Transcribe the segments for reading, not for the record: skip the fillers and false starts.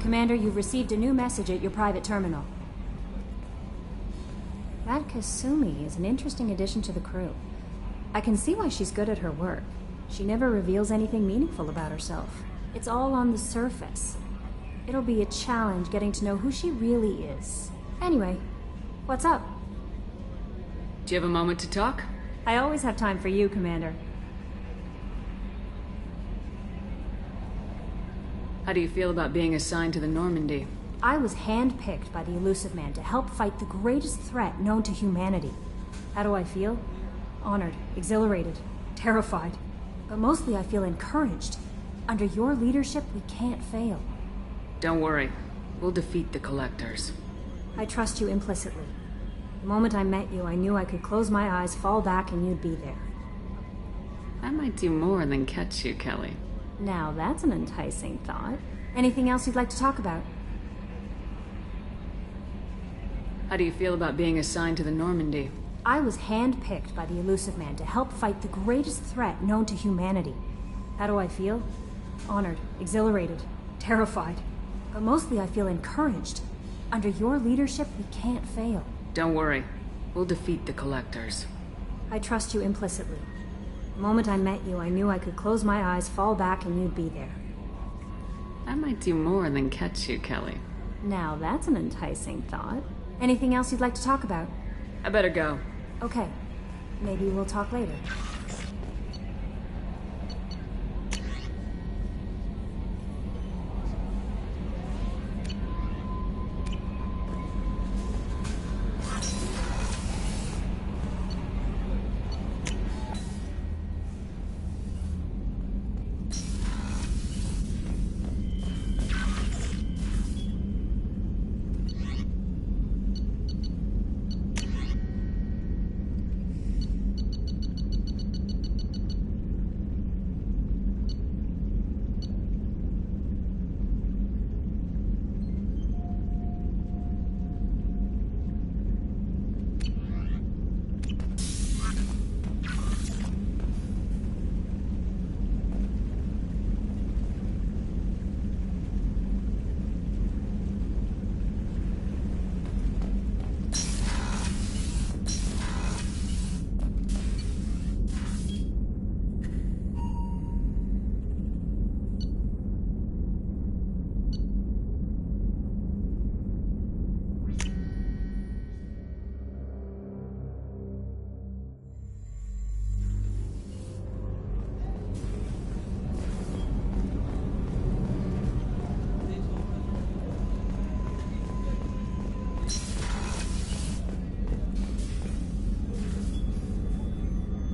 Commander, you've received a new message at your private terminal. That Kasumi is an interesting addition to the crew. I can see why she's good at her work. She never reveals anything meaningful about herself. It's all on the surface. It'll be a challenge getting to know who she really is. Anyway, what's up? Do you have a moment to talk? I always have time for you, Commander. How do you feel about being assigned to the Normandy? I was handpicked by the Elusive Man to help fight the greatest threat known to humanity. How do I feel? Honored, exhilarated, terrified. But mostly I feel encouraged. Under your leadership, we can't fail. Don't worry. We'll defeat the Collectors. I trust you implicitly. The moment I met you, I knew I could close my eyes, fall back, and you'd be there. I might do more than catch you, Kelly. Now that's an enticing thought. Anything else you'd like to talk about? How do you feel about being assigned to the Normandy? I was handpicked by the Elusive Man to help fight the greatest threat known to humanity. How do I feel? Honored, exhilarated, terrified. But mostly I feel encouraged. Under your leadership, we can't fail. Don't worry. We'll defeat the Collectors. I trust you implicitly. The moment I met you, I knew I could close my eyes, fall back, and you'd be there. I might do more than catch you, Kelly. Now that's an enticing thought. Anything else you'd like to talk about? I better go. Okay. Maybe we'll talk later.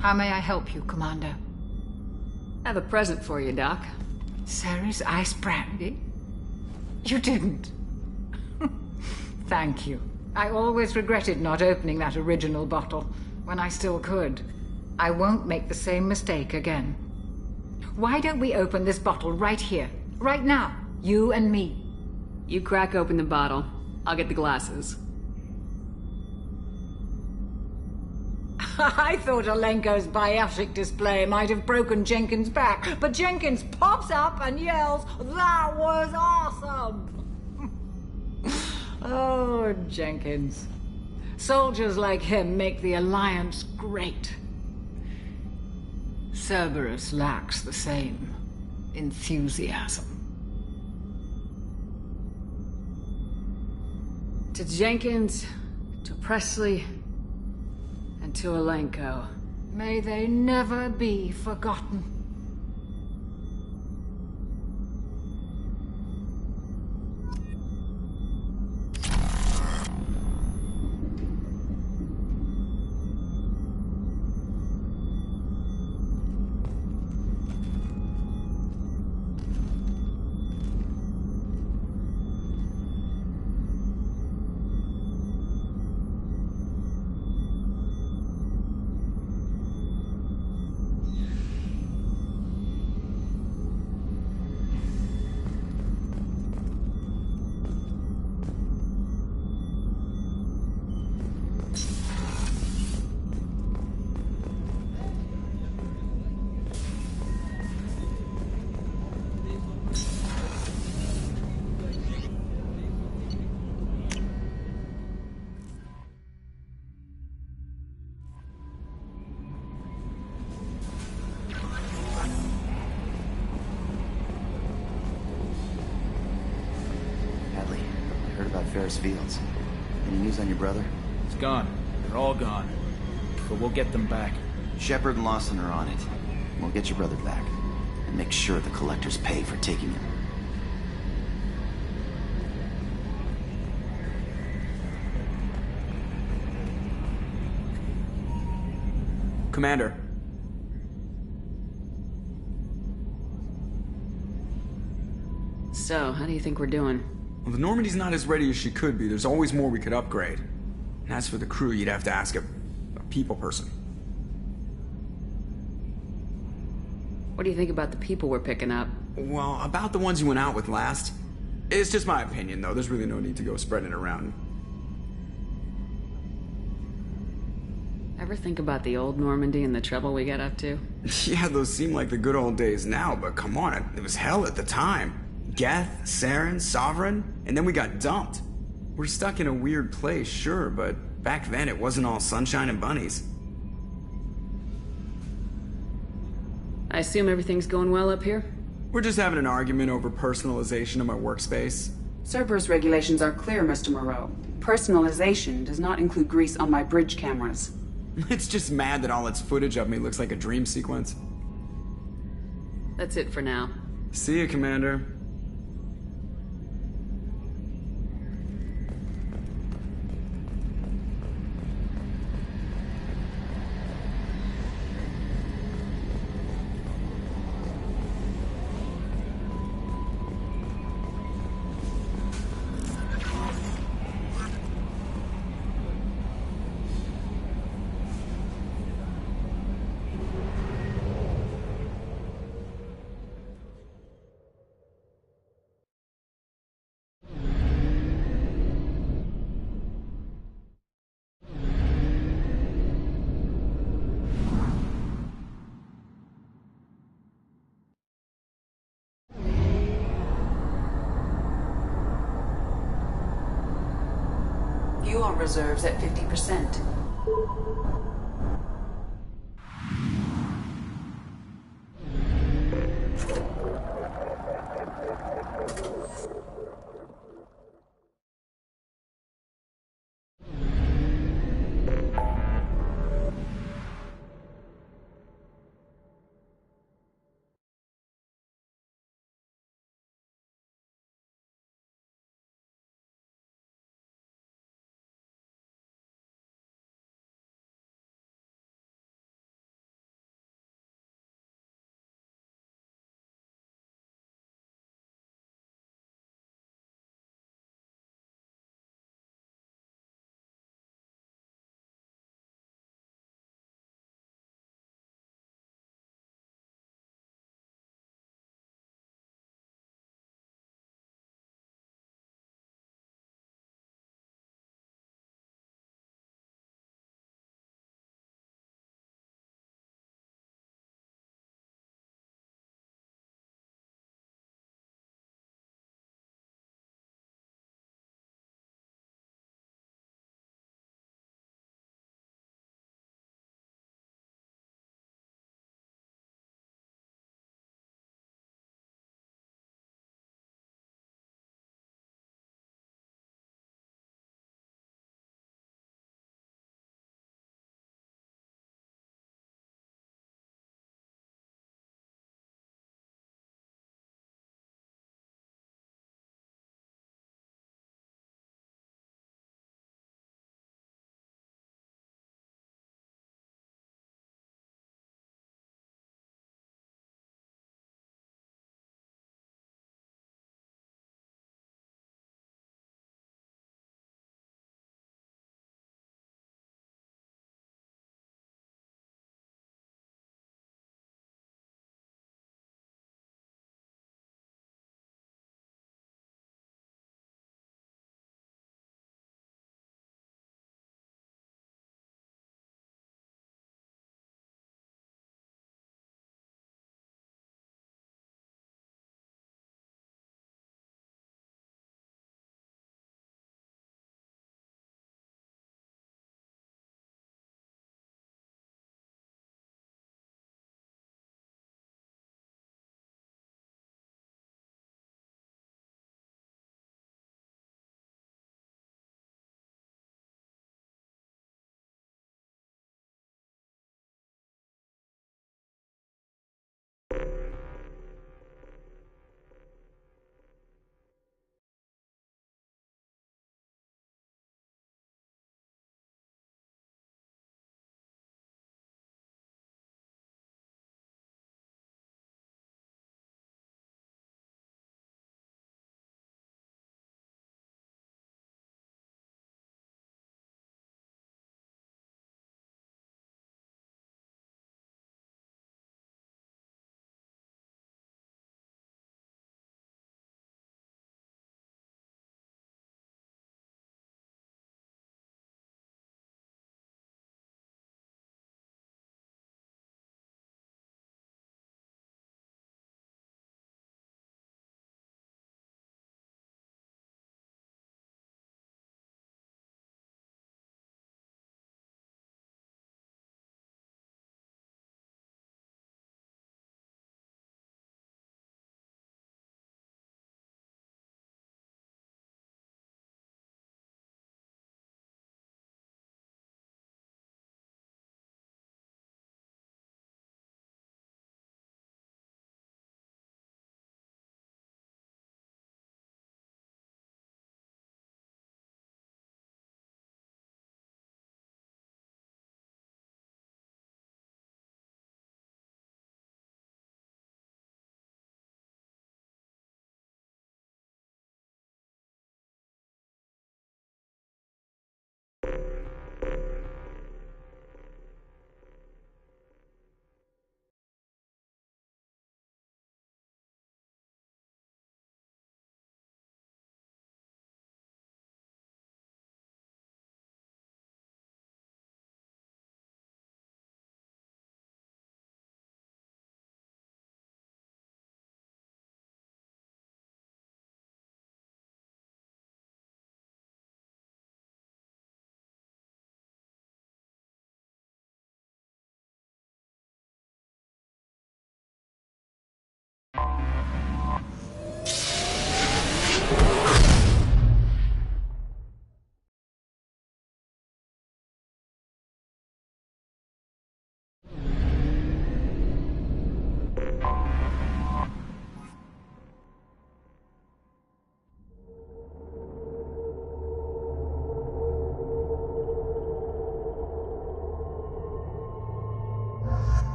How may I help you, Commander? I have a present for you, Doc. Ceres ice brandy? You didn't. Thank you. I always regretted not opening that original bottle when I still could. I won't make the same mistake again. Why don't we open this bottle right here, right now, you and me? You crack open the bottle. I'll get the glasses. I thought Alenko's biotic display might have broken Jenkins' back, but Jenkins pops up and yells, "That was awesome!" Oh, Jenkins. Soldiers like him make the Alliance great. Cerberus lacks the same enthusiasm. To Jenkins, to Presley, and to Alenko. May they never be forgotten. Ferris Fields. Any news on your brother? It's gone. They're all gone. But we'll get them back. Shepard and Lawson are on it. We'll get your brother back. And make sure the collectors pay for taking him. Commander. So, how do you think we're doing? Well, the Normandy's not as ready as she could be. There's always more we could upgrade. And as for the crew, you'd have to ask a people person. What do you think about the people we're picking up? Well, about the ones you went out with last. It's just my opinion, though. There's really no need to go spreading it around. Ever think about the old Normandy and the trouble we got up to? Yeah, those seem like the good old days now, but come on, it was hell at the time. Geth, Saren, Sovereign, and then we got dumped. We're stuck in a weird place, sure, but back then it wasn't all sunshine and bunnies. I assume everything's going well up here? We're just having an argument over personalization of my workspace. Cerberus regulations are clear, Mr. Moreau. Personalization does not include grease on my bridge cameras. It's just mad that all its footage of me looks like a dream sequence. That's it for now. See you, Commander. Fuel reserves at 50%.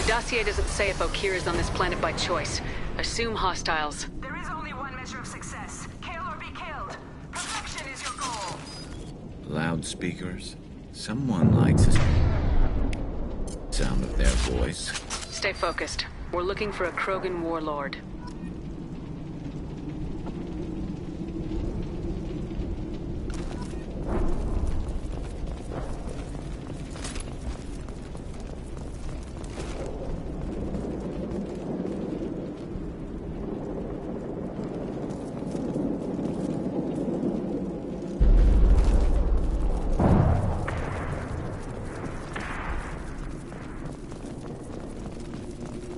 Dossier doesn't say if Okir is on this planet by choice. Assume hostiles. There is only one measure of success. Kill or be killed. Perfection is your goal. Loudspeakers. Someone likes the sound of their voice. Stay focused. We're looking for a Krogan warlord.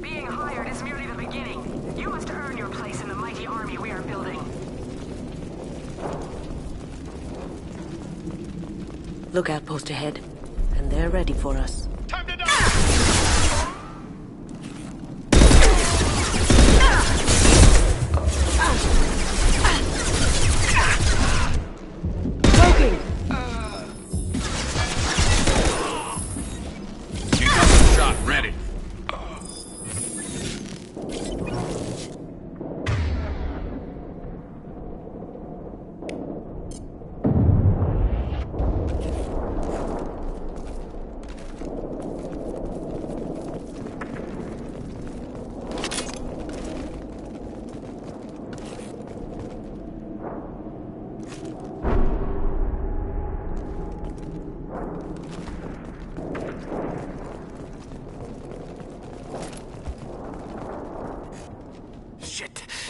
Being hired is merely the beginning. You must earn your place in the mighty army we are building. Look outpost ahead, and they're ready for us. Time to die! Shot ready.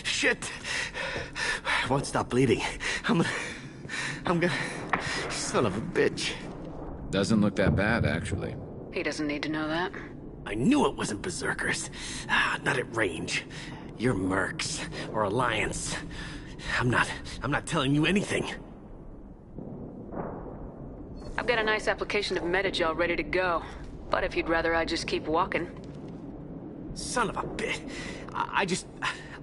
Shit! I won't stop bleeding. I'm gonna... Son of a bitch. Doesn't look that bad, actually. He doesn't need to know that. I knew it wasn't Berserkers. Not at range. You're Mercs, or Alliance. I'm not telling you anything. I've got a nice application of Metagel ready to go. But if you'd rather I just keep walking. Son of a bitch.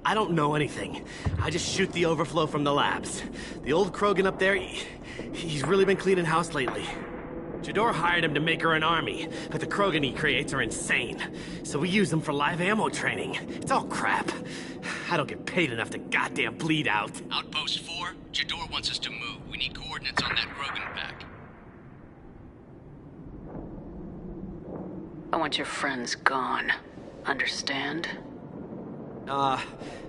I don't know anything. I just shoot the overflow from the labs. The old Krogan up there, he's really been cleaning house lately. Jador hired him to make her an army, but the Krogan he creates are insane. So we use them for live ammo training. It's all crap. I don't get paid enough to goddamn bleed out. Outpost 4, Jador wants us to move. We need coordinates on that Krogan pack. I want your friends gone. Understand?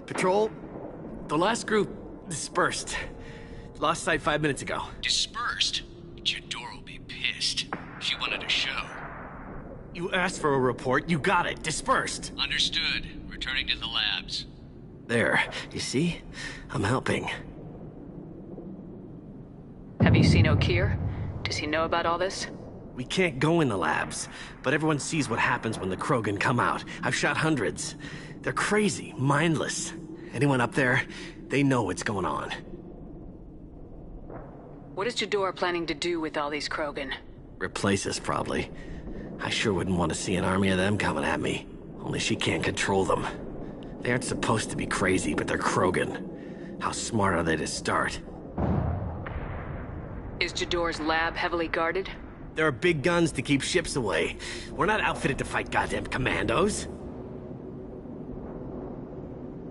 Patrol, the last group dispersed. Lost sight 5 minutes ago. Dispersed? Jador will be pissed. She wanted a show. You asked for a report, you got it. Dispersed. Understood. Returning to the labs. There, you see? I'm helping. Have you seen Okir? Does he know about all this? We can't go in the labs, but everyone sees what happens when the Krogan come out. I've shot hundreds. They're crazy, mindless. Anyone up there, they know what's going on. What is Jador planning to do with all these Krogan? Replace us, probably. I sure wouldn't want to see an army of them coming at me. Only she can't control them. They aren't supposed to be crazy, but they're Krogan. How smart are they to start? Is Jador's lab heavily guarded? There are big guns to keep ships away. We're not outfitted to fight goddamn commandos.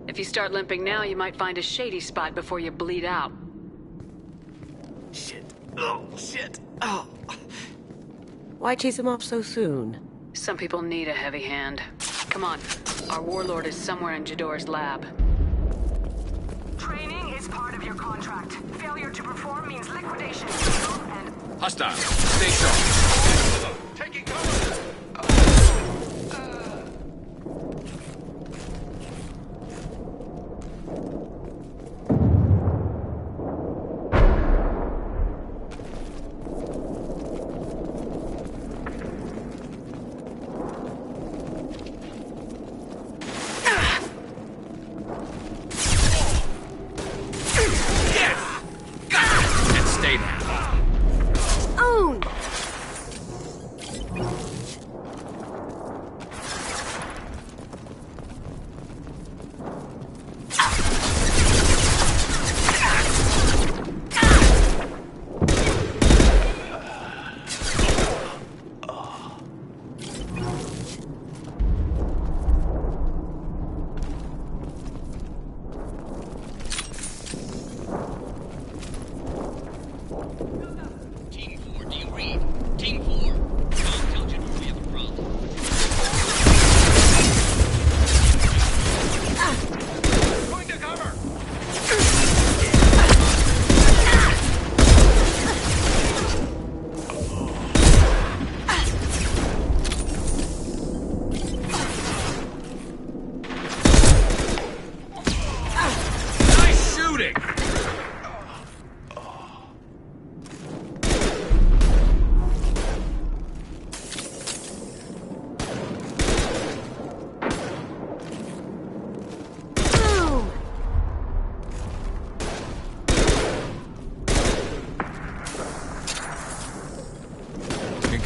If you start limping now, you might find a shady spot before you bleed out. Shit. Oh, shit. Oh. Why chase him off so soon? Some people need a heavy hand. Come on. Our warlord is somewhere in Jador's lab. Training is part of your contract. Failure to perform means liquidation. And Hostile. Stay sharp. Taking cover!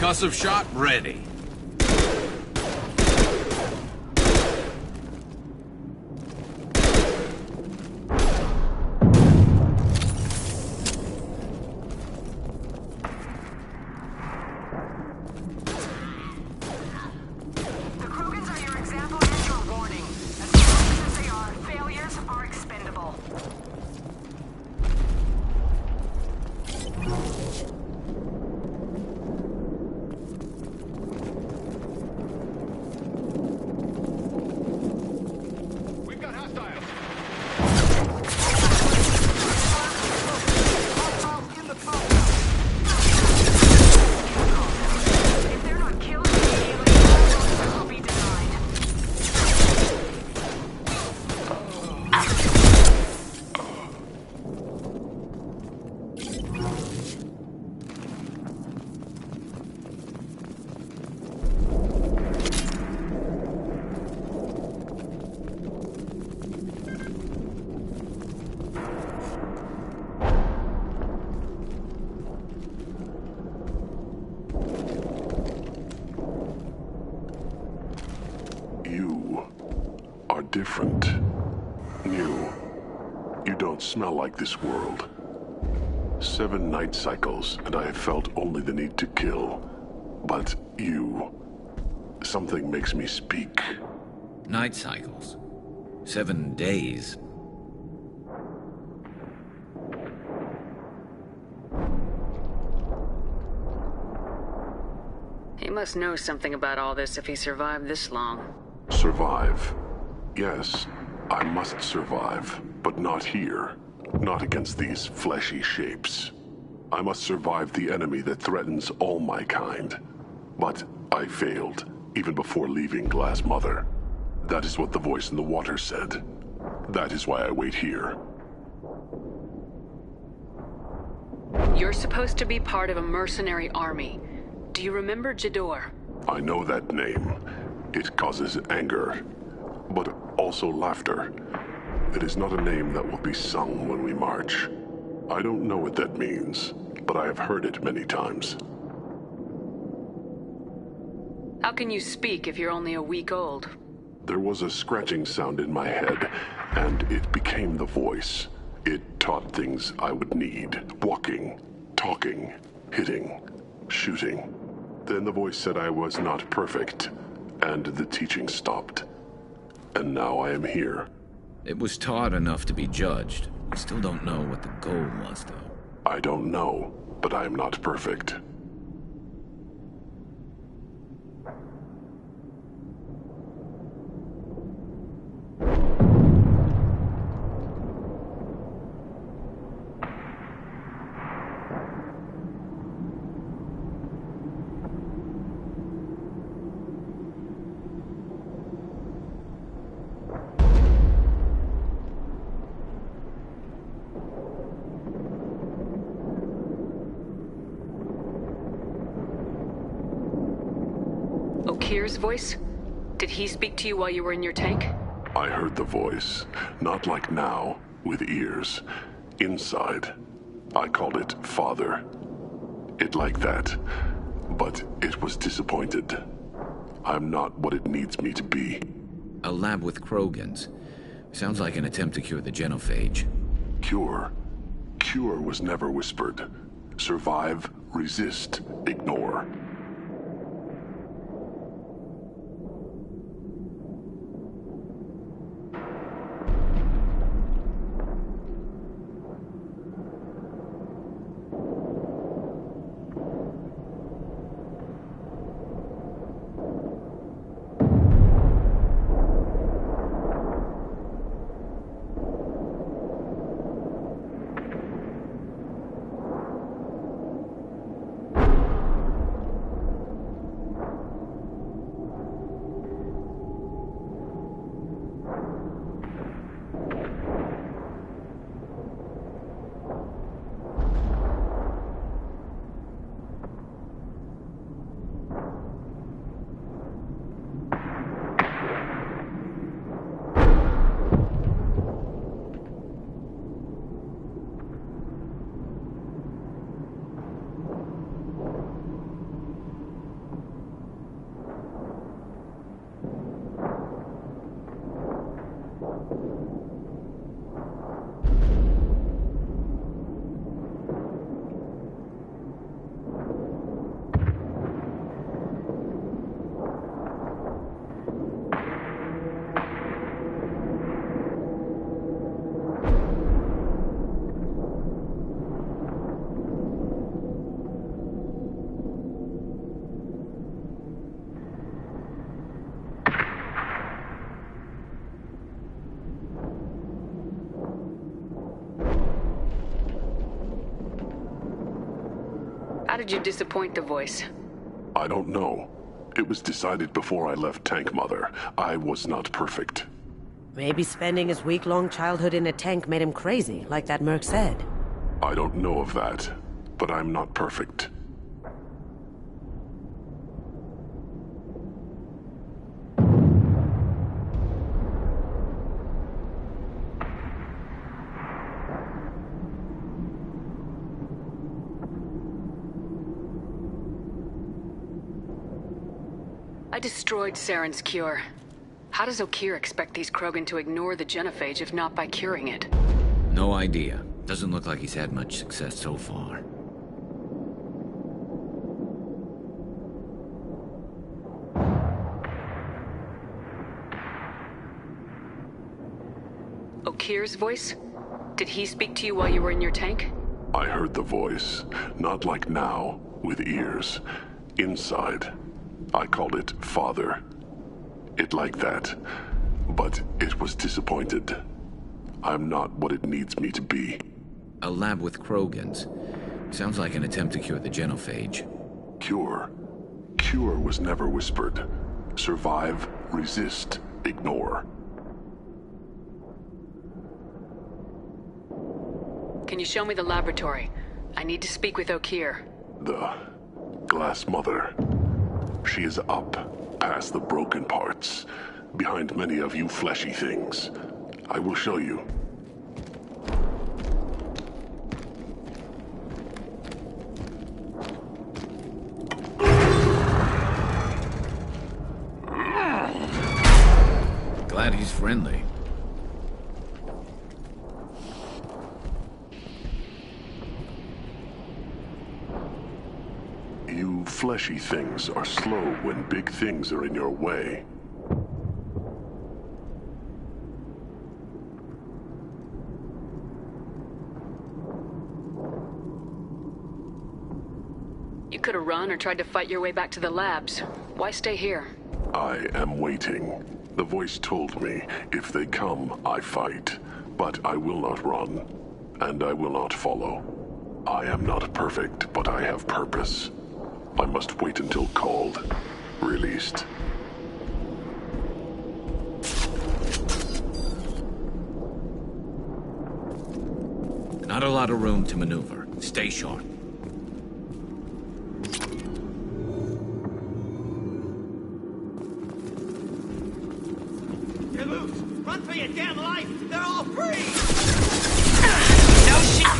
Concussive shot ready. The Krogans are your example and your warning. As powerful as they are, failures are expendable. If they're not killed, the alien will be denied. You are different. New. You don't smell like this world. 7 night cycles, and I have felt only the need to kill. But you... something makes me speak. Night cycles. 7 days. He must know something about all this if he survived this long. Survive. Yes, I must survive, but not here. Not against these fleshy shapes. I must survive the enemy that threatens all my kind. But I failed, even before leaving Glass Mother. That is what the voice in the water said. That is why I wait here. You're supposed to be part of a mercenary army. Do you remember Jador? I know that name. It causes anger, but also laughter. It is not a name that will be sung when we march. I don't know what that means, but I have heard it many times. How can you speak if you're only a week old? There was a scratching sound in my head, and it became the voice. It taught things I would need. Walking, talking, hitting, shooting. Then the voice said I was not perfect, and the teaching stopped. And now I am here. It was taught enough to be judged. We still don't know what the goal was, though. I don't know, but I am not perfect. Okir's voice? Did he speak to you while you were in your tank? I heard the voice, not like now, with ears. Inside. I called it Father. It like that, but it was disappointed. I'm not what it needs me to be. A lab with Krogans. Sounds like an attempt to cure the genophage. Cure? Cure was never whispered. Survive, resist, ignore. did you disappoint the voice? I don't know. It was decided before I left Tank Mother. I was not perfect. Maybe spending his week-long childhood in a tank made him crazy, like that merc said. I don't know of that, but I'm not perfect. I destroyed Saren's cure. How does Okeer expect these Krogan to ignore the genophage if not by curing it? No idea. Doesn't look like he's had much success so far. Okeer's voice? Did he speak to you while you were in your tank? I heard the voice, not like now, with ears. Inside. I called it Father. It like that, but it was disappointed. I'm not what it needs me to be. A lab with Krogans. Sounds like an attempt to cure the genophage. Cure? Cure was never whispered. Survive, resist, ignore. Can you show me the laboratory? I need to speak with Okeer. The Glass Mother. She is up, past the broken parts, behind many of you fleshy things. I will show you. Glad he's friendly. You fleshy things are slow when big things are in your way. You could have run or tried to fight your way back to the labs. Why stay here? I am waiting. The voice told me, if they come, I fight. But I will not run, and I will not follow. I am not perfect, but I have purpose. I must wait until called, released. Not a lot of room to maneuver. Stay sharp. You're loose! Run for your damn life! They're all free! No shit!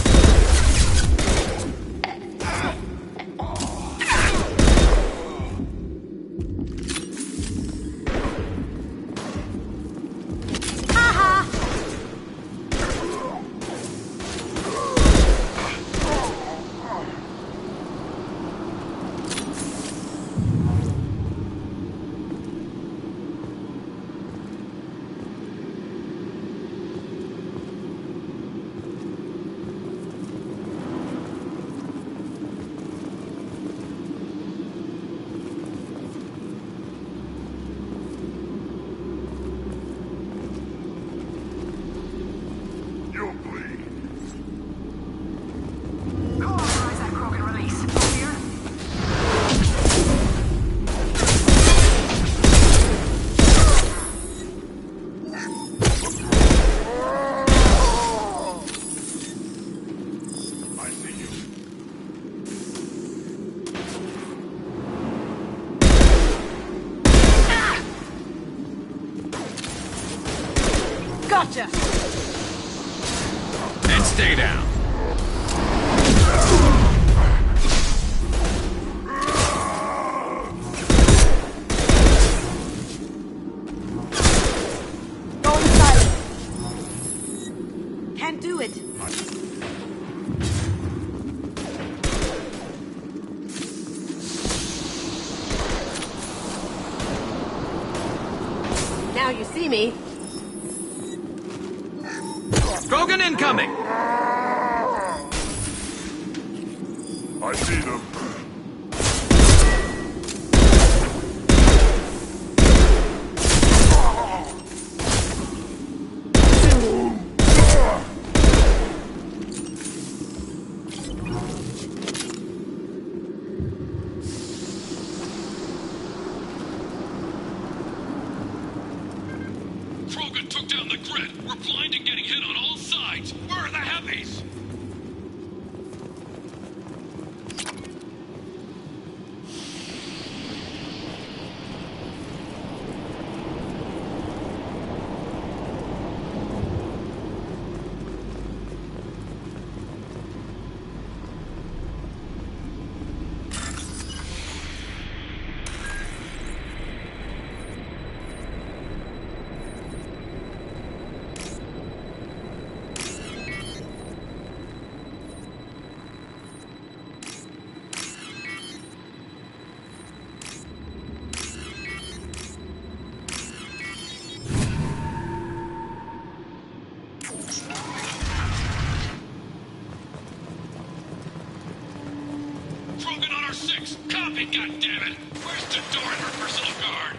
Gotcha! And stay down. Going silent. Can't do it. Now you see me. Krogan incoming! I see them. threat. We're blind and getting hit on all sides. Where are the heavies? Krogan on our 6. Copy, goddammit! Where's the door and her personal guard?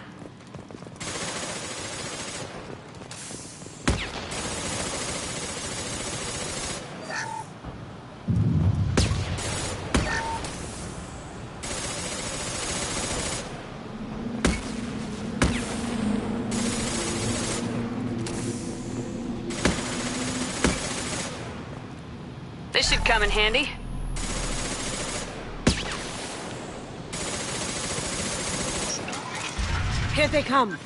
This should come in handy. Here they come.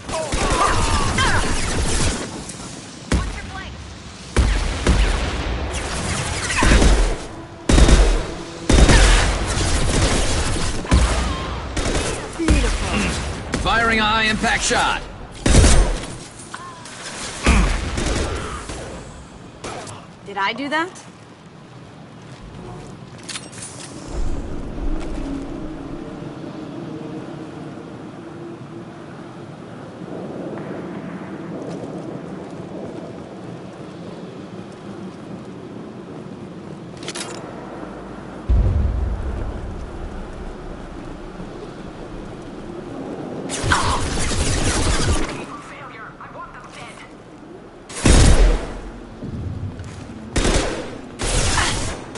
Firing a high-impact shot. Did I do that?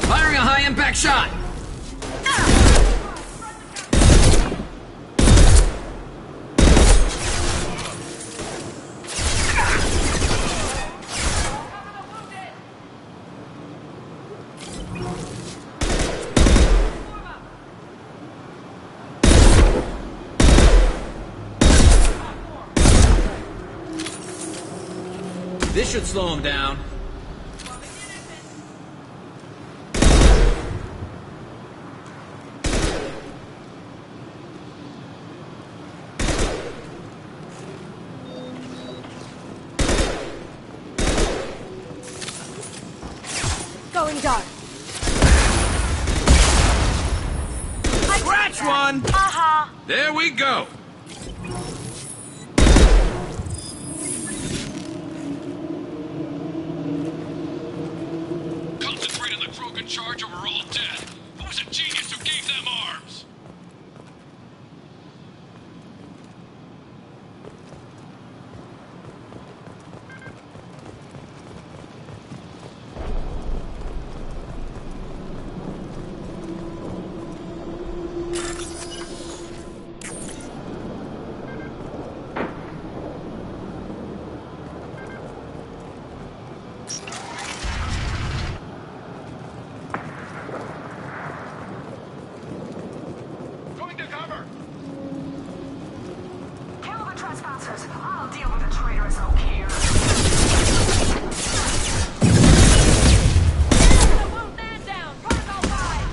Firing a high-impact shot. This should slow him down. Going dark. Scratch one! Aha! There we go. Concentrate on the Krogan charge or we're all dead. Who's a genius who gave them arms? Going to cover! Kill the trespassers. I'll deal with the traitorous oak here. Move man down. Protocol 5.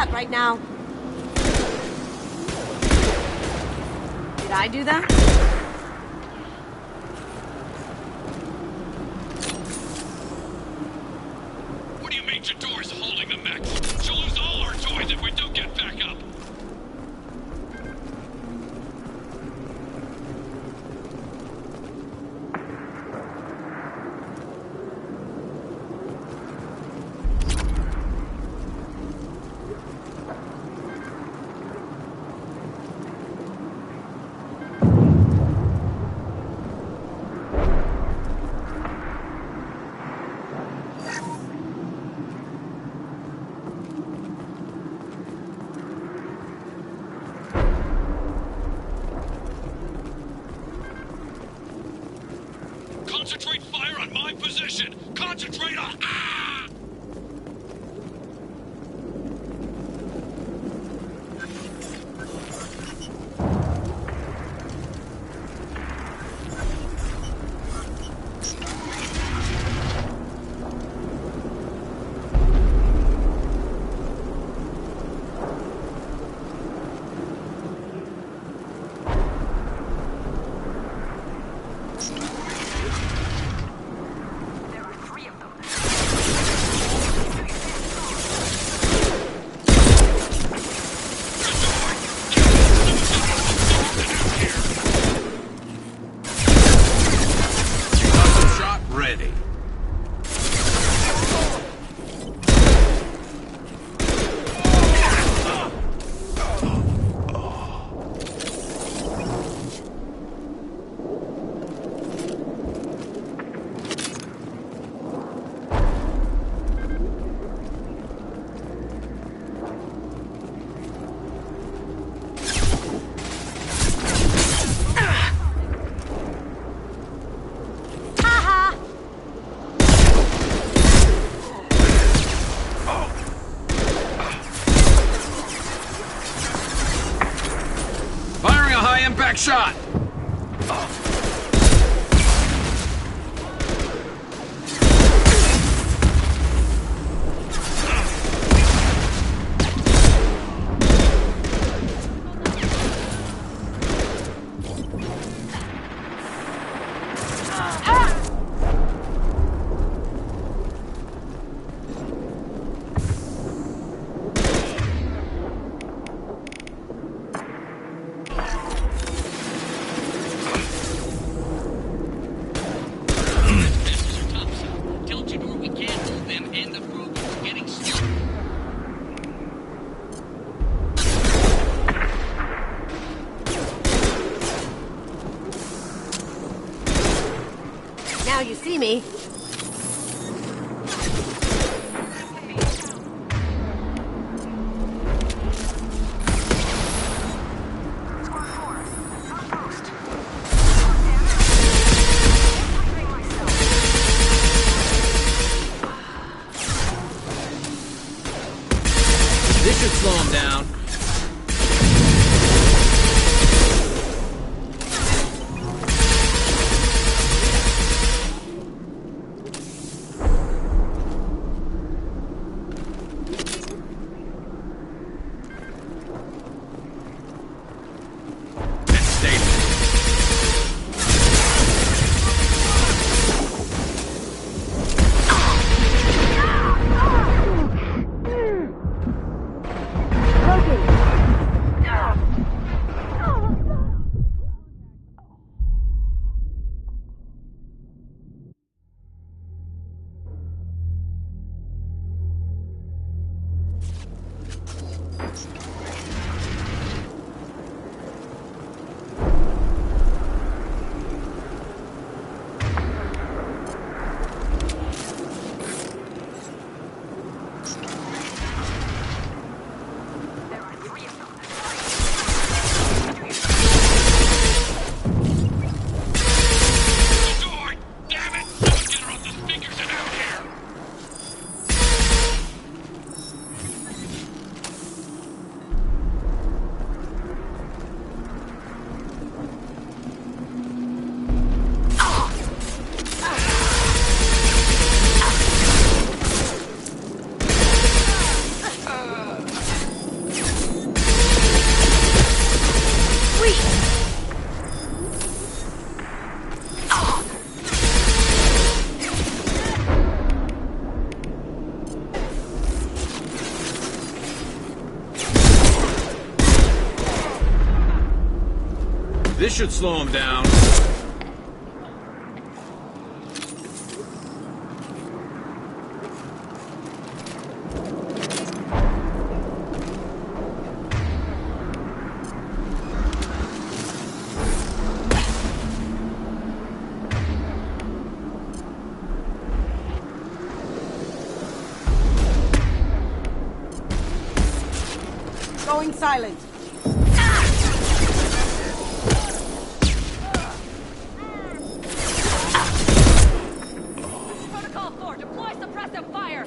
that right now. Did I do that? What do you mean Jador's holding the mech? She'll lose all our toys if we don't get back up. Concentrate fire on my position! Concentrate on... Ah! Impact shot! Now you see me. This should slow him down. This should slow him down. Going silent. Protocol 4, deploy suppressive fire!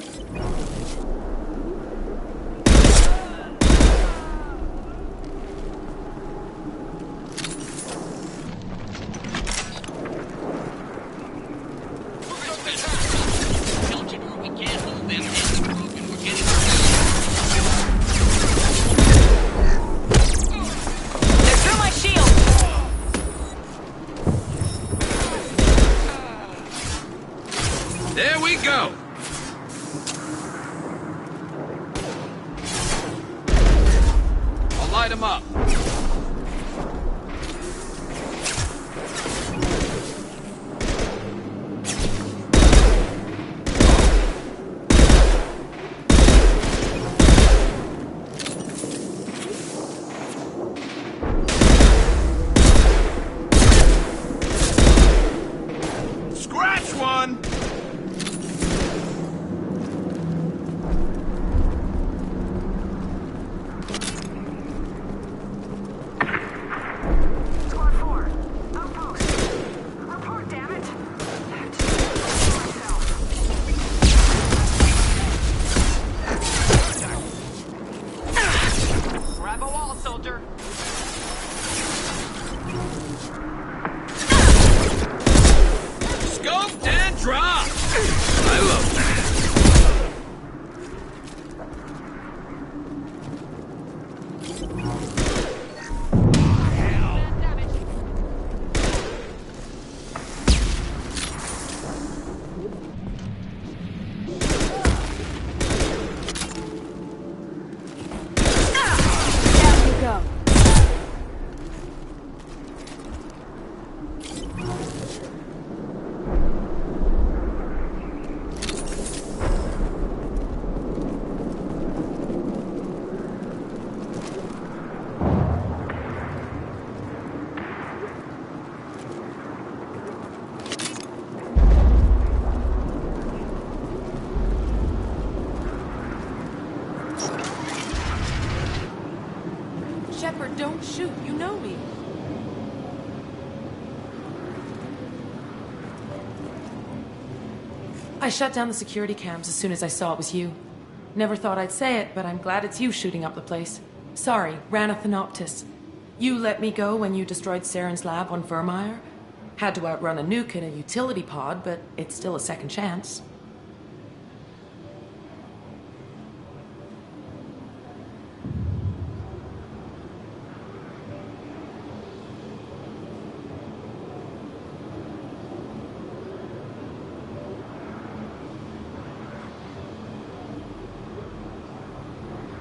Tell Jador we can't hold them. Broken. We're getting They're through my shield! There we go! I'll light him up. Scratch one! Squad 4, outpost. Report, damn it! Grab a wall, soldier! Scoped and dropped! I love that. Down you go. Shepard, don't shoot. You know me. I shut down the security cams as soon as I saw it was you. Never thought I'd say it, but I'm glad it's you shooting up the place. Sorry, ran a Thanoptis. You let me go when you destroyed Saren's lab on Vermeer. Had to outrun a nuke in a utility pod, but it's still a second chance.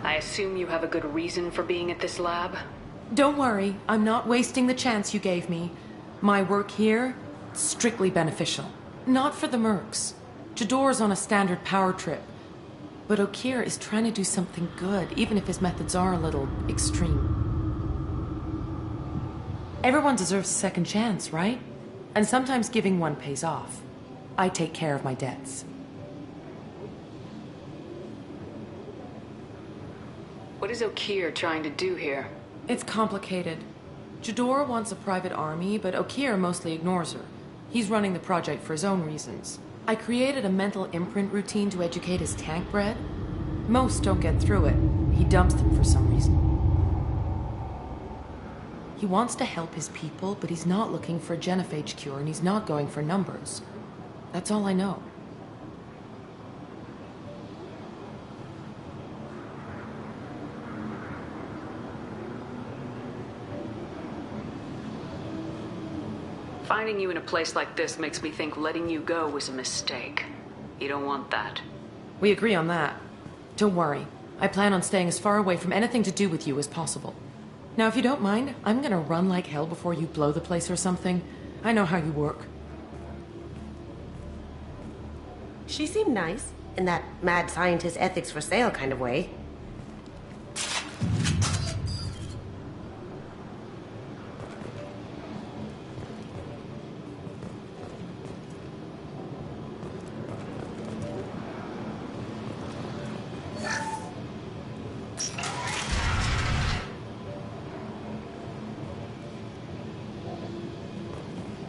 I assume you have a good reason for being at this lab? Don't worry, I'm not wasting the chance you gave me. My work here, strictly beneficial. Not for the mercs. Jador's on a standard power trip. But Okeer is trying to do something good, even if his methods are a little extreme. Everyone deserves a second chance, right? And sometimes giving one pays off. I take care of my debts. What is Okeer trying to do here? It's complicated. Jador wants a private army, but Okeer mostly ignores her. He's running the project for his own reasons. I created a mental imprint routine to educate his tank bred. Most don't get through it. He dumps them for some reason. He wants to help his people, but he's not looking for a genophage cure, and he's not going for numbers. That's all I know. Finding you in a place like this makes me think letting you go was a mistake. You don't want that. We agree on that. Don't worry. I plan on staying as far away from anything to do with you as possible. Now, if you don't mind, I'm gonna run like hell before you blow the place or something. I know how you work. She seemed nice, in that mad scientist ethics for sale kind of way.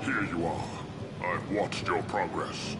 Here you are. I've watched your progress.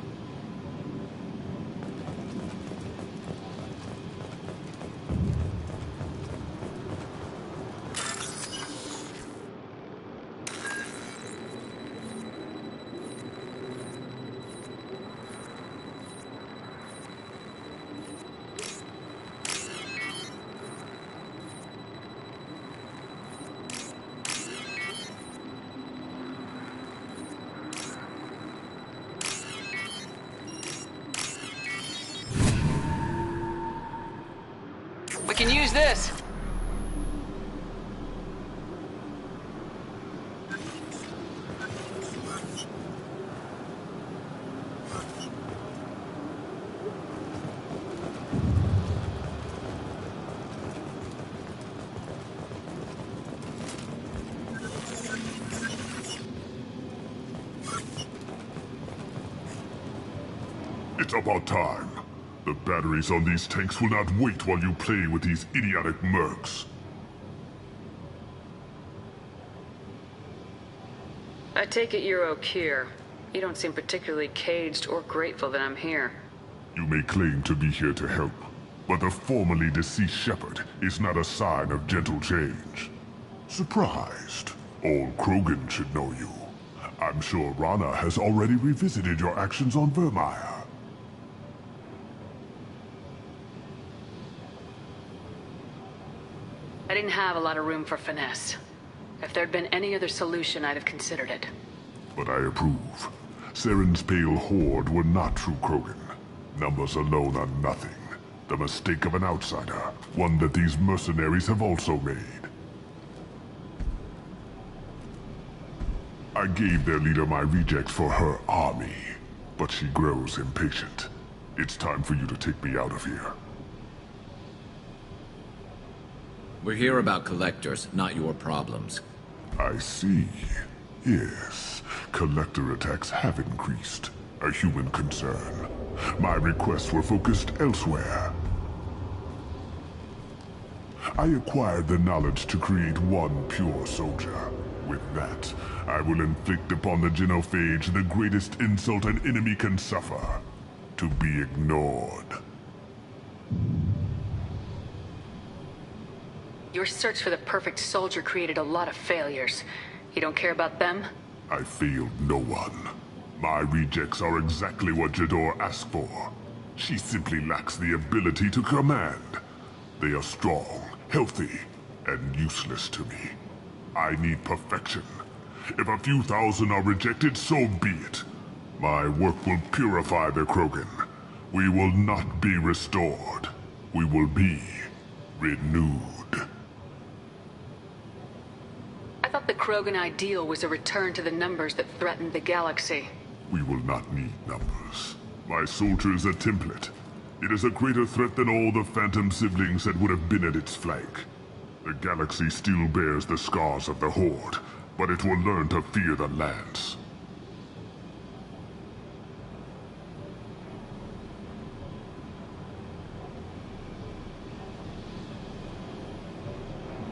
We can use this. It's about time. The batteries on these tanks will not wait while you play with these idiotic mercs. I take it you're O'Keir. You don't seem particularly caged or grateful that I'm here. You may claim to be here to help, but the formerly deceased shepherd is not a sign of gentle change. Surprised? Old Krogan should know you. I'm sure Rana has already revisited your actions on Vermeer. I didn't have a lot of room for finesse. If there'd been any other solution, I'd have considered it. But I approve. Saren's pale horde were not true Krogan. Numbers alone are nothing. The mistake of an outsider, one that these mercenaries have also made. I gave their leader my rejects for her army, but she grows impatient. It's time for you to take me out of here. We're here about collectors, not your problems. I see. Yes, collector attacks have increased. A human concern. My requests were focused elsewhere. I acquired the knowledge to create one pure soldier. With that, I will inflict upon the genophage the greatest insult an enemy can suffer. To be ignored. Your search for the perfect soldier created a lot of failures. You don't care about them? I failed no one. My rejects are exactly what Jador asked for. She simply lacks the ability to command. They are strong, healthy, and useless to me. I need perfection. If a few thousand are rejected, so be it. My work will purify the Krogan. We will not be restored. We will be renewed. I thought the Krogan ideal was a return to the numbers that threatened the galaxy. We will not need numbers. My soldier is a template. It is a greater threat than all the Phantom siblings that would have been at its flank. The galaxy still bears the scars of the Horde, but it will learn to fear the Lance.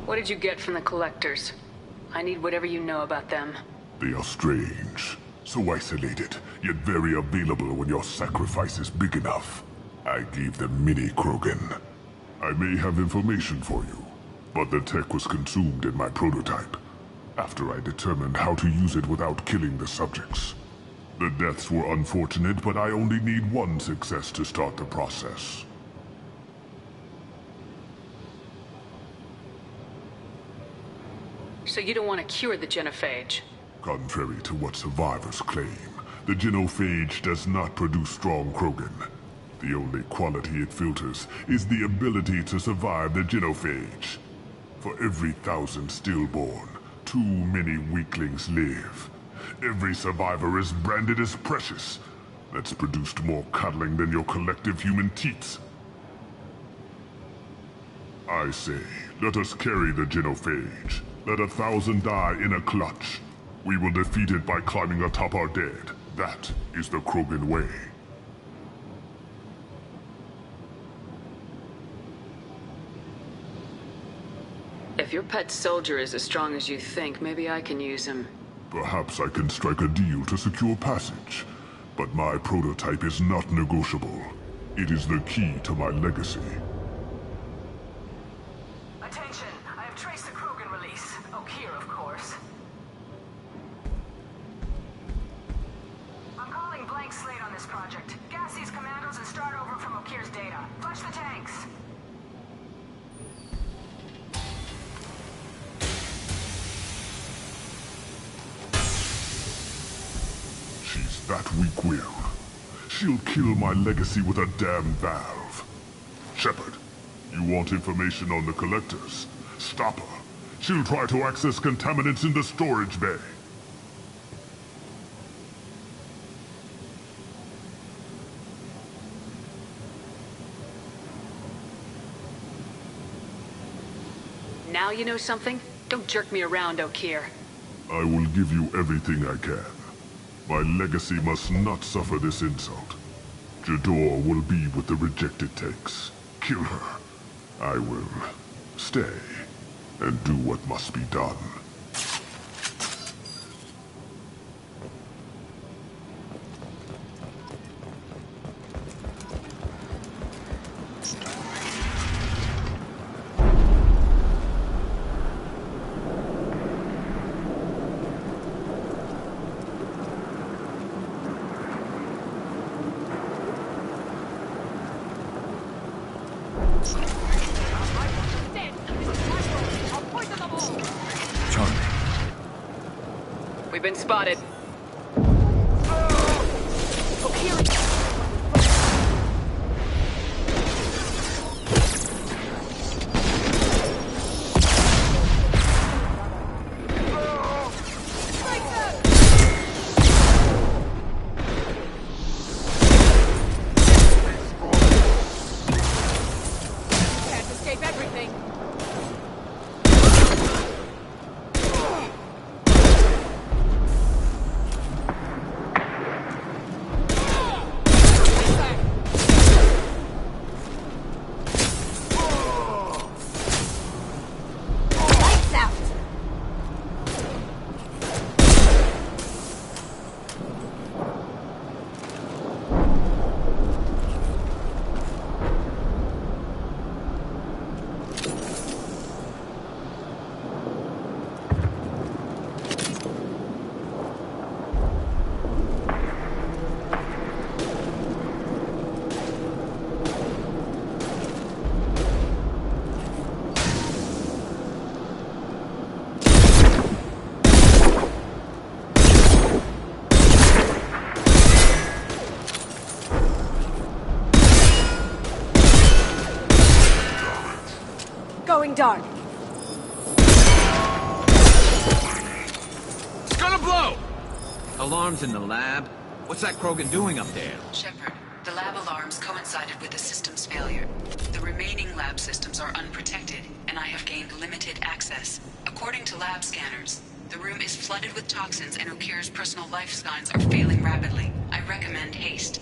What did you get from the Collectors? I need whatever you know about them. They are strange. So isolated, yet very available when your sacrifice is big enough. I gave them mini Krogan. I may have information for you, but the tech was consumed in my prototype, after I determined how to use it without killing the subjects. The deaths were unfortunate, but I only need one success to start the process. So you don't want to cure the genophage? Contrary to what survivors claim, the genophage does not produce strong Krogan. The only quality it filters is the ability to survive the genophage. For every 1,000 stillborn, too many weaklings live. Every survivor is branded as precious. That's produced more cuddling than your collective human teats. I say, let us carry the genophage. Let 1,000 die in a clutch. We will defeat it by climbing atop our dead. That is the Krogan way. If your pet soldier is as strong as you think, maybe I can use him. Perhaps I can strike a deal to secure passage. But my prototype is not negotiable. It is the key to my legacy. Attention, I have traced the Krogan release. Okeer, of course. I'm calling blank slate on this project. Gas these commandos and start over from Okeer's data. Flush the tanks. She's that weak-willed. She'll kill my legacy with a damn valve. Shepard, you want information on the Collectors? Stop her. She'll try to access contaminants in the storage bay. Now you know something? Don't jerk me around, Okeer. I will give you everything I can. My legacy must not suffer this insult. Jador will be with the rejected tanks. Kill her. I will stay and do what must be done. We've been spotted. Can't escape everything. Going dark. It's gonna blow! Alarms in the lab? What's that Krogan doing up there? Shepard, the lab alarms coincided with the system's failure. The remaining lab systems are unprotected, and I have gained limited access. According to lab scanners, the room is flooded with toxins and Okeer's personal life signs are failing rapidly. I recommend haste.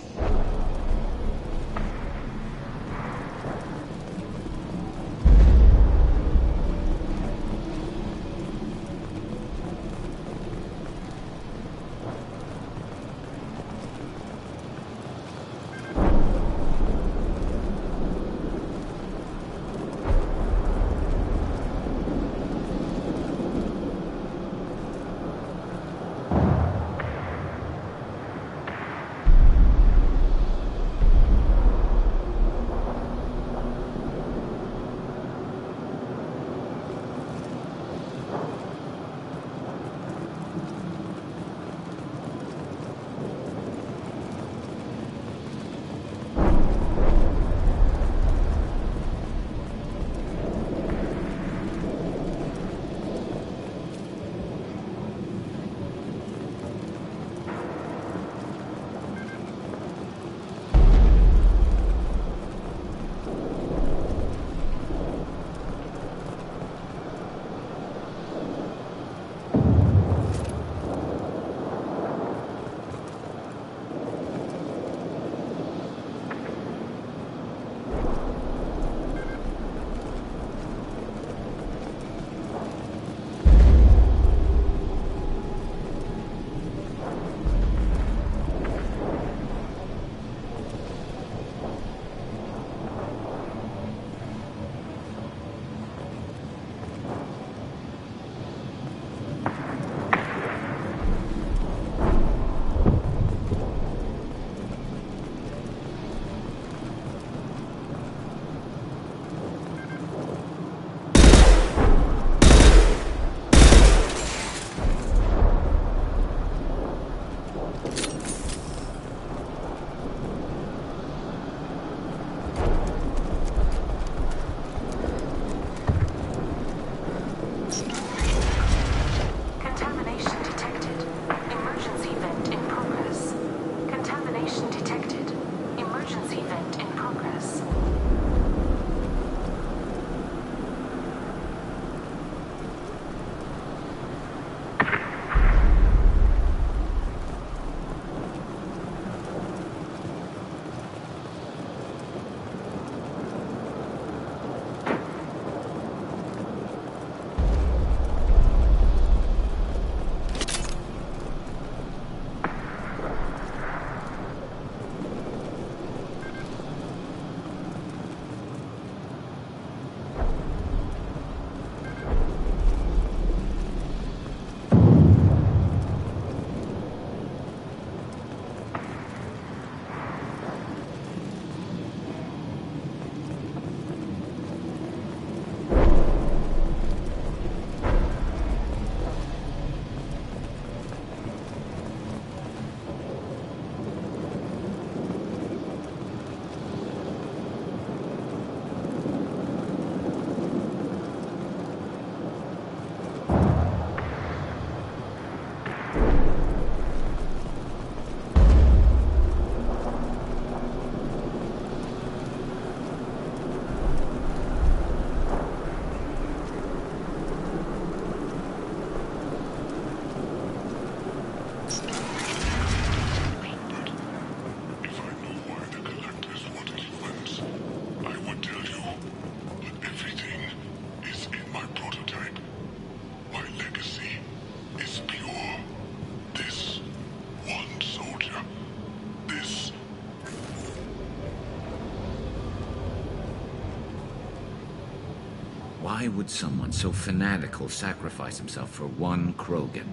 Why would someone so fanatical sacrifice himself for one Krogan?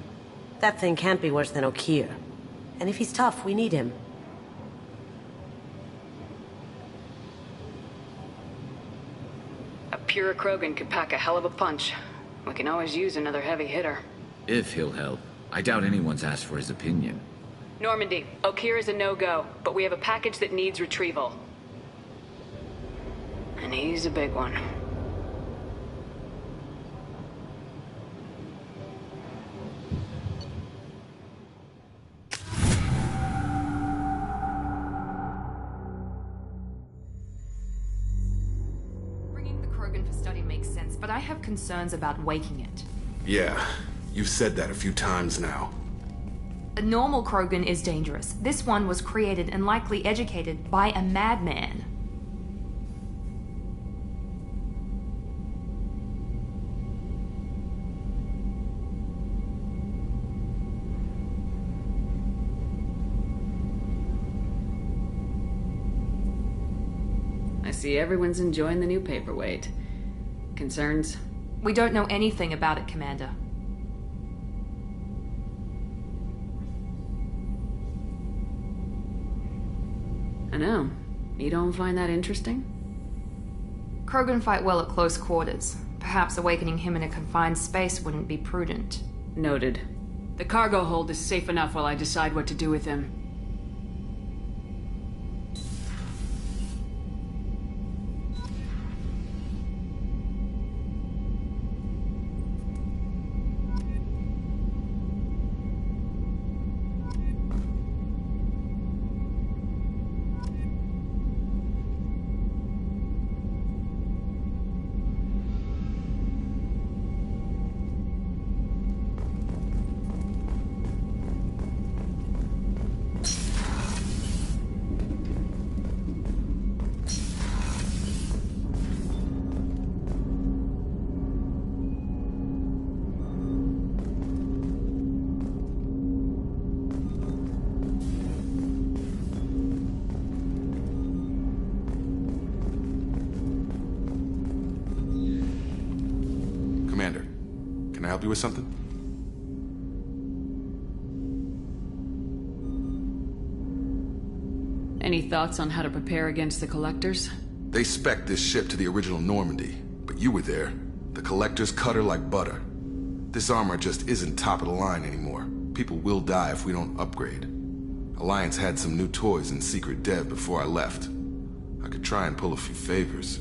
That thing can't be worse than Okeer. And if he's tough, we need him. A pure Krogan could pack a hell of a punch. We can always use another heavy hitter. If he'll help. I doubt anyone's asked for his opinion. Normandy, Okeer is a no-go, but we have a package that needs retrieval. And he's a big one. Bringing the Krogan for study makes sense, but I have concerns about waking it. Yeah, you've said that a few times now. A normal Krogan is dangerous. This one was created and likely educated by a madman. I see everyone's enjoying the new paperweight. Concerns? We don't know anything about it, Commander. I know. You don't find that interesting? Krogan fight well at close quarters. Perhaps awakening him in a confined space wouldn't be prudent. Noted. The cargo hold is safe enough while I decide what to do with him. Commander, can I help you with something? Any thoughts on how to prepare against the Collectors? They spec'd this ship to the original Normandy, but you were there. The Collectors cut her like butter. This armor just isn't top of the line anymore. People will die if we don't upgrade. Alliance had some new toys in secret dev before I left. I could try and pull a few favors.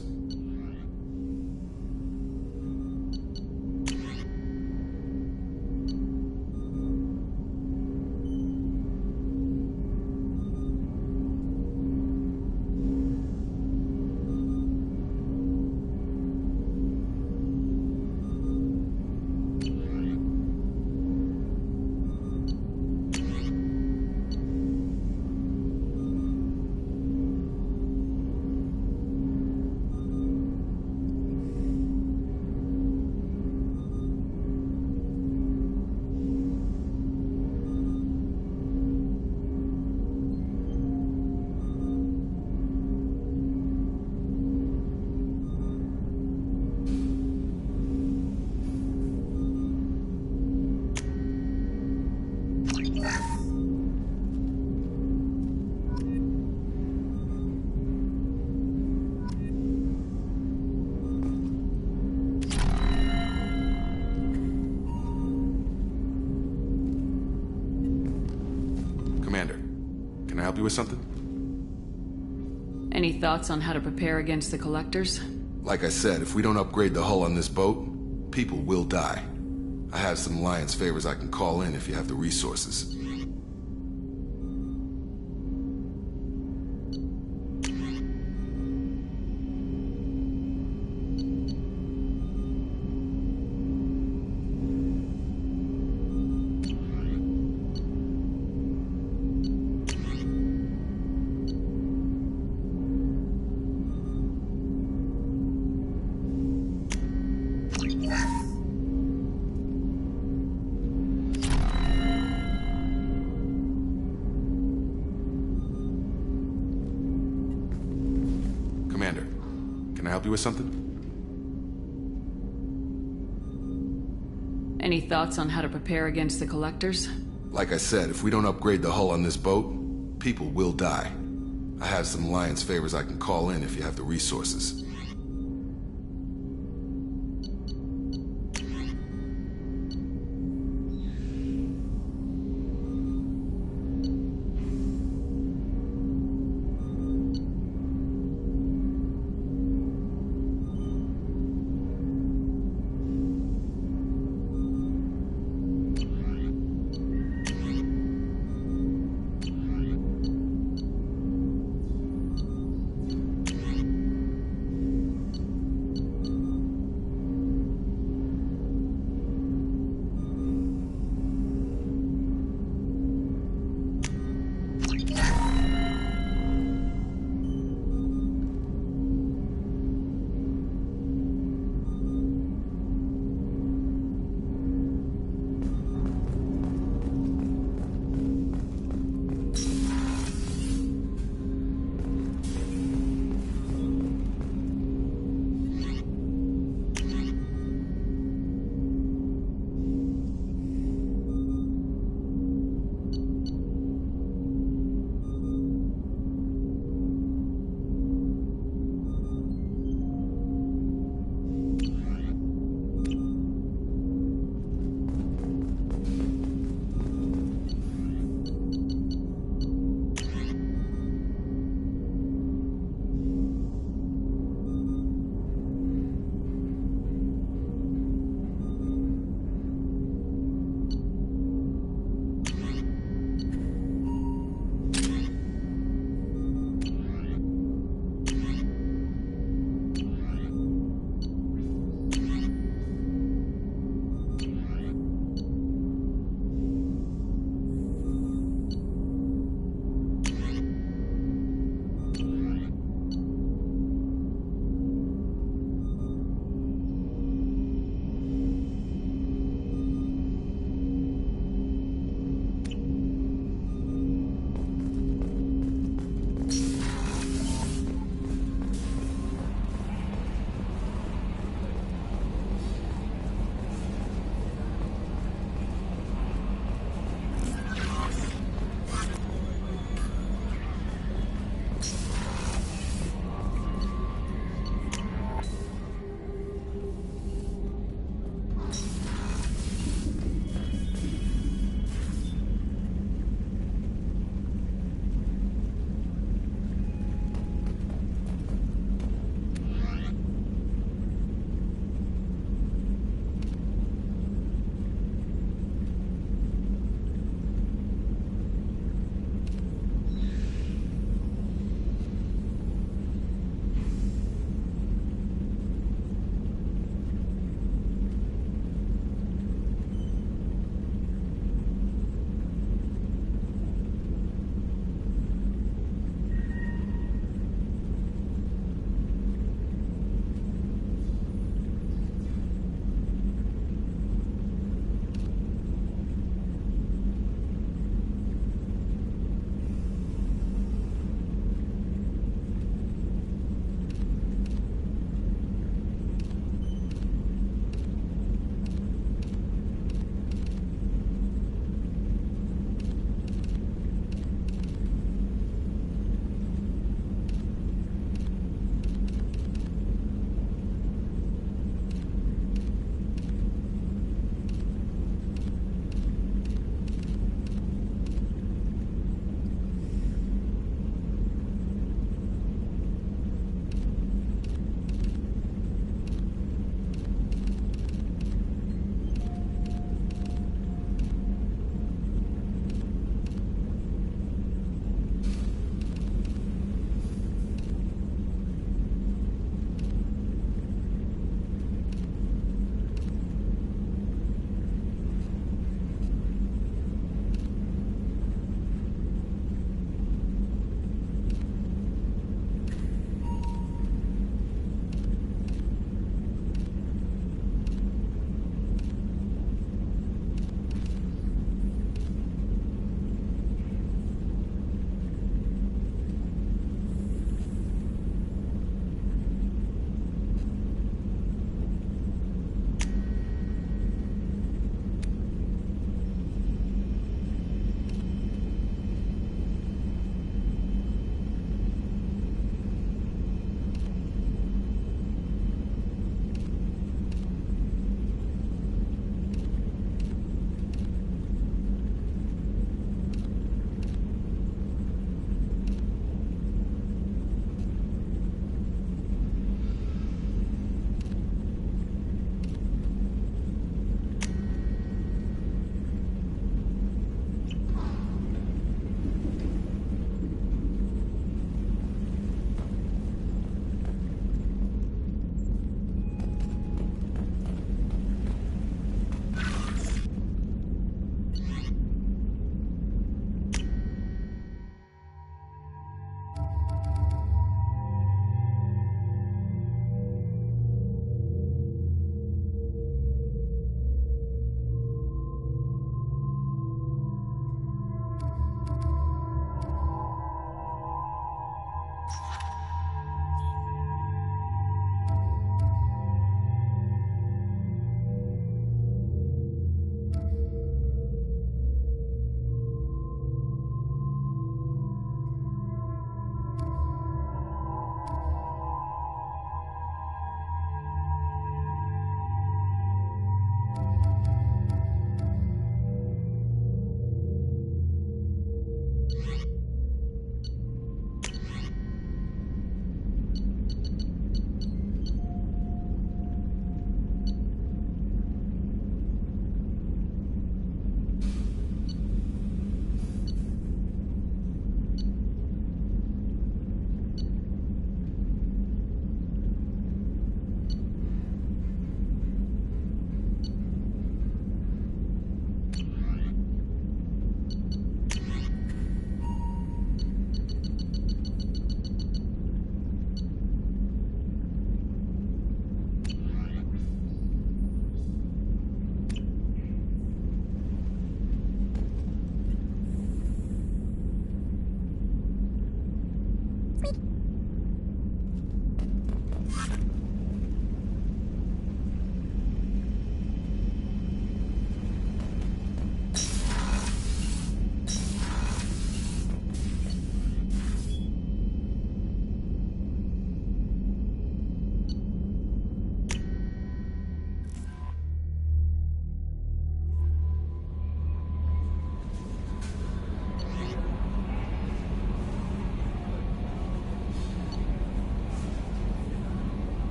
Commander, can I help you with something? Any thoughts on how to prepare against the Collectors? Like I said, if we don't upgrade the hull on this boat, people will die. I have some Alliance favors I can call in if you have the resources. Commander, can I help you with something? Any thoughts on how to prepare against the Collectors? Like I said, if we don't upgrade the hull on this boat, people will die. I have some Alliance favors I can call in if you have the resources.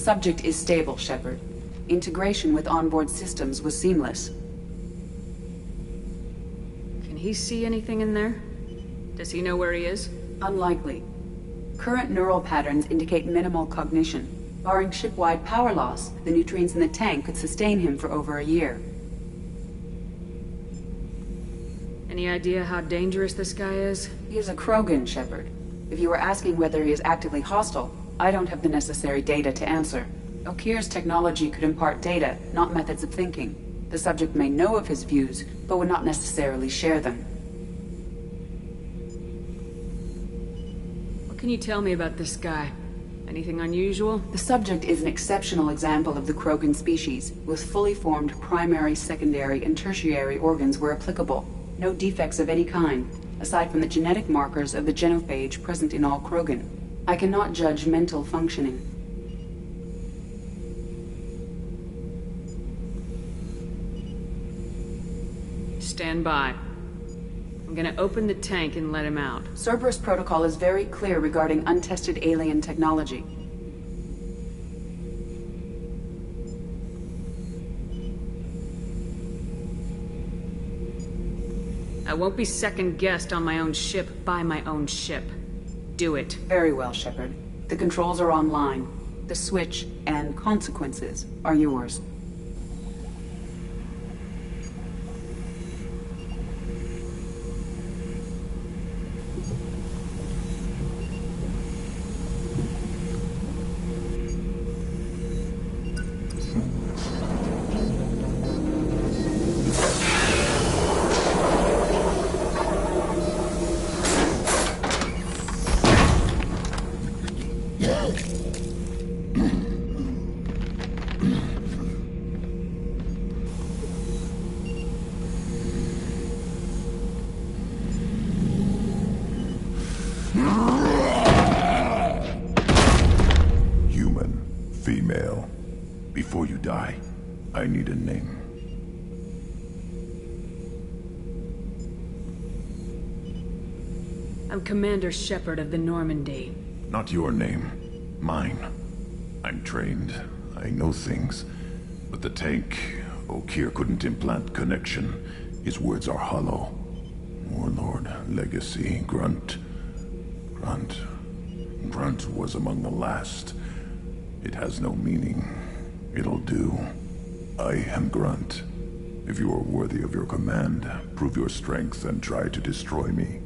subject is stable, Shepard. Integration with onboard systems was seamless. Can he see anything in there? Does he know where he is? Unlikely. Current neural patterns indicate minimal cognition. Barring ship-wide power loss, the nutrients in the tank could sustain him for over a year. Any idea how dangerous this guy is? He is a Krogan, Shepard. If you were asking whether he is actively hostile, I don't have the necessary data to answer. Okir's technology could impart data, not methods of thinking. The subject may know of his views, but would not necessarily share them. What can you tell me about this guy? Anything unusual? The subject is an exceptional example of the Krogan species, with fully formed primary, secondary, and tertiary organs where applicable. No defects of any kind, aside from the genetic markers of the genophage present in all Krogan. I cannot judge mental functioning. Stand by. I'm gonna open the tank and let him out. Cerberus protocol is very clear regarding untested alien technology. I won't be second-guessed on my own ship by my own ship. Do it. Very well, Shepard. The controls are online. The switch and consequences are yours. Before you die, I need a name. I'm Commander Shepard of the Normandy. Not your name. Mine. I'm trained. I know things. But the tank, Okir couldn't implant connection. His words are hollow. Warlord, Legacy, Grunt. Grunt was among the last. It has no meaning. It'll do. I am Grunt. If you are worthy of your command, prove your strength and try to destroy me.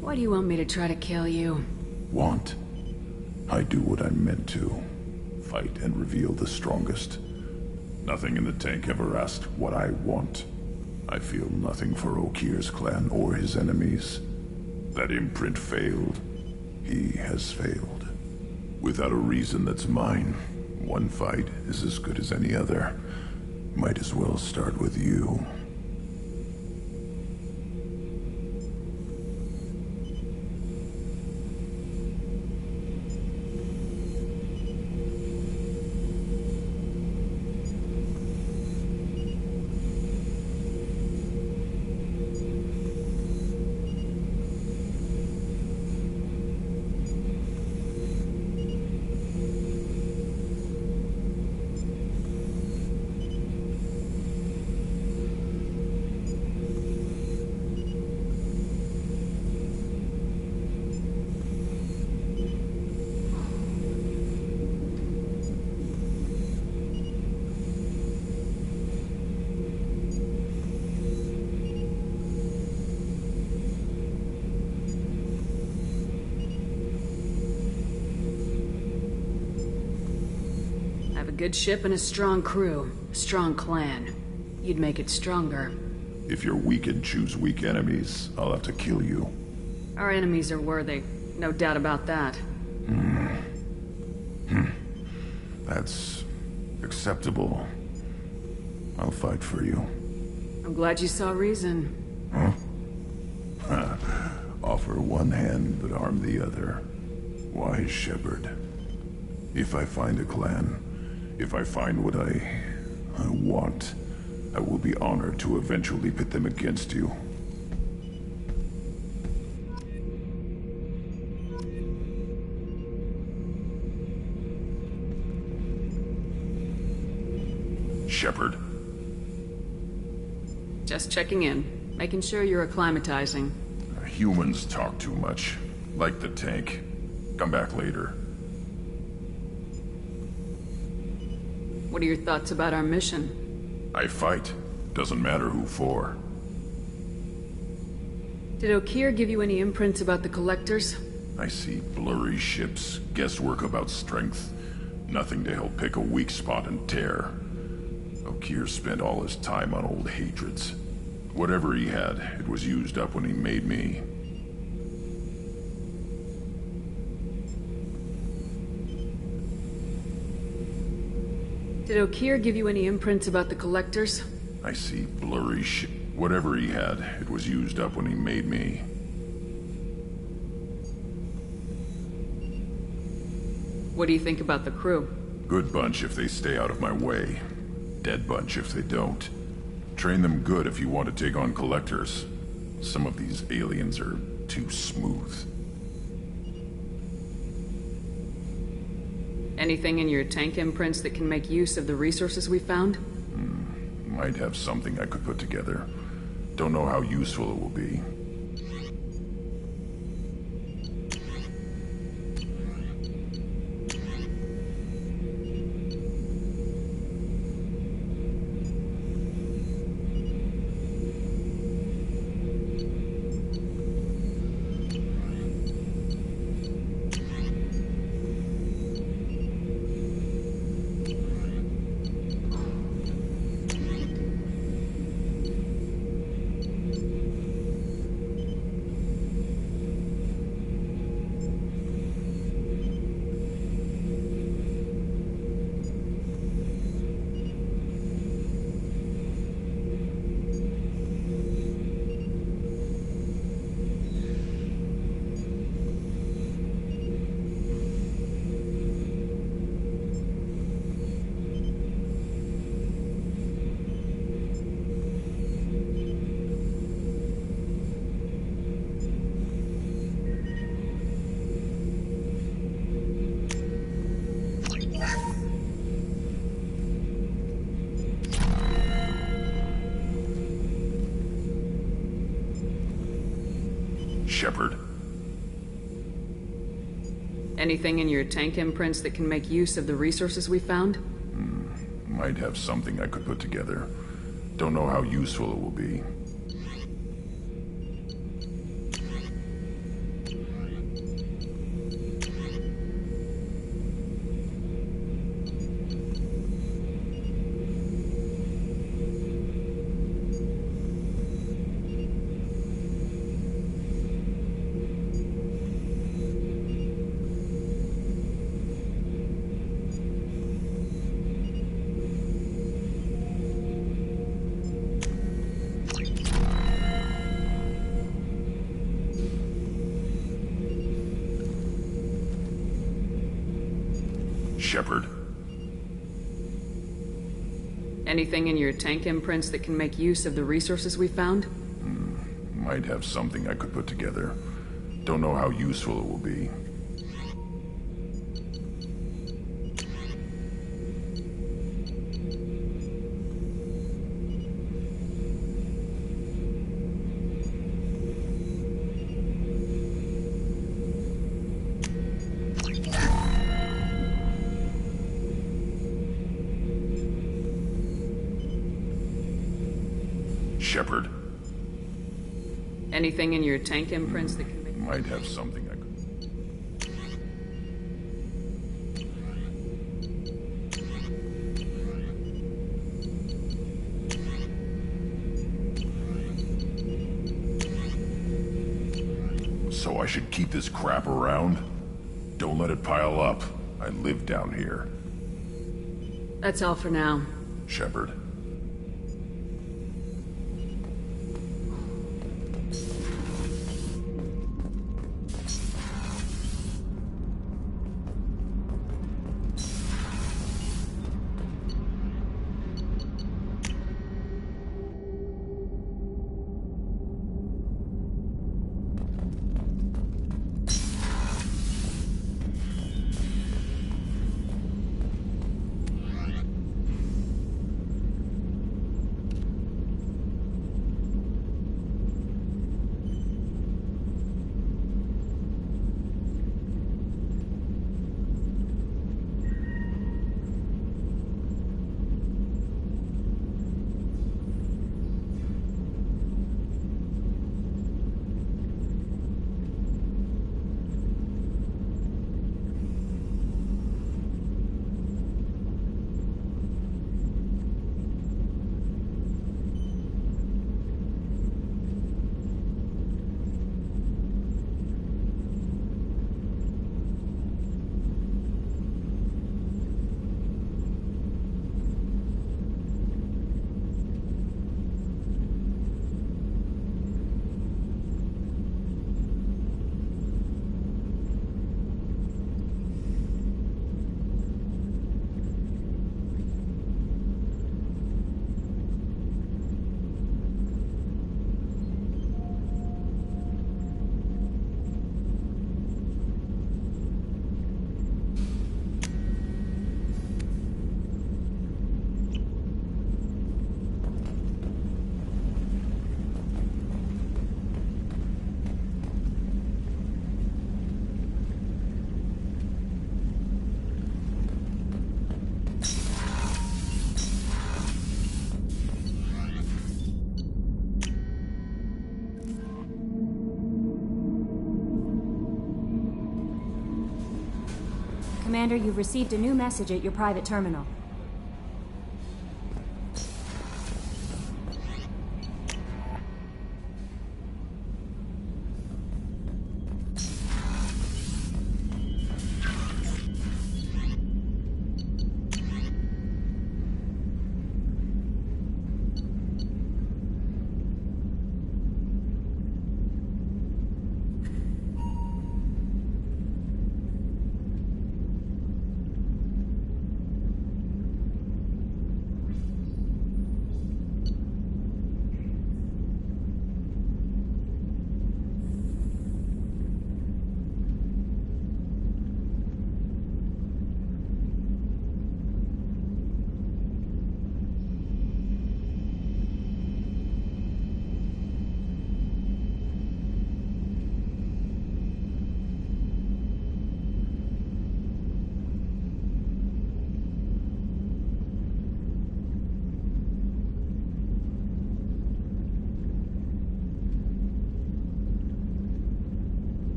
Why do you want me to try to kill you? Want? I do what I'm meant to. Fight and reveal the strongest. Nothing in the tank ever asked what I want. I feel nothing for Okir's clan or his enemies. That imprint failed. He has failed. Without a reason that's mine, one fight is as good as any other. Might as well start with you. Good ship and a strong crew. A strong clan. You'd make it stronger. If you're weak and choose weak enemies, I'll have to kill you. Our enemies are worthy. No doubt about that. That's acceptable. I'll fight for you. I'm glad you saw reason. Huh? Offer one hand, but arm the other. Wise Shepard. If I find a clan, if I find what I want, I will be honored to eventually pit them against you. Shepard. Just checking in, making sure you're acclimatizing. Humans talk too much. Like the tank. Come back later. What are your thoughts about our mission? I fight. Doesn't matter who for. Did Okeer give you any imprints about the Collectors? I see blurry ships, guesswork about strength. Nothing to help pick a weak spot and tear. Okeer spent all his time on old hatreds. Whatever he had, it was used up when he made me. Did Okeer give you any imprints about the Collectors? I see blurry shit. Whatever he had, it was used up when he made me. What do you think about the crew? Good bunch if they stay out of my way. Dead bunch if they don't. Train them good if you want to take on Collectors. Some of these aliens are too smooth. Anything in your tank imprints that can make use of the resources we found? Might have something I could put together. Don't know how useful it will be. Shepard. Anything in your tank imprints that can make use of the resources we found? Might have something I could put together. Don't know how useful it will be. Shepard. Anything in your tank imprints that can make use of the resources we found? Might have something I could put together. Don't know how useful it will be. Shepard. Anything in your tank imprints that can make... Might have something I could... So I should keep this crap around? Don't let it pile up. I live down here. That's all for now. Shepard. Commander, you've received a new message at your private terminal.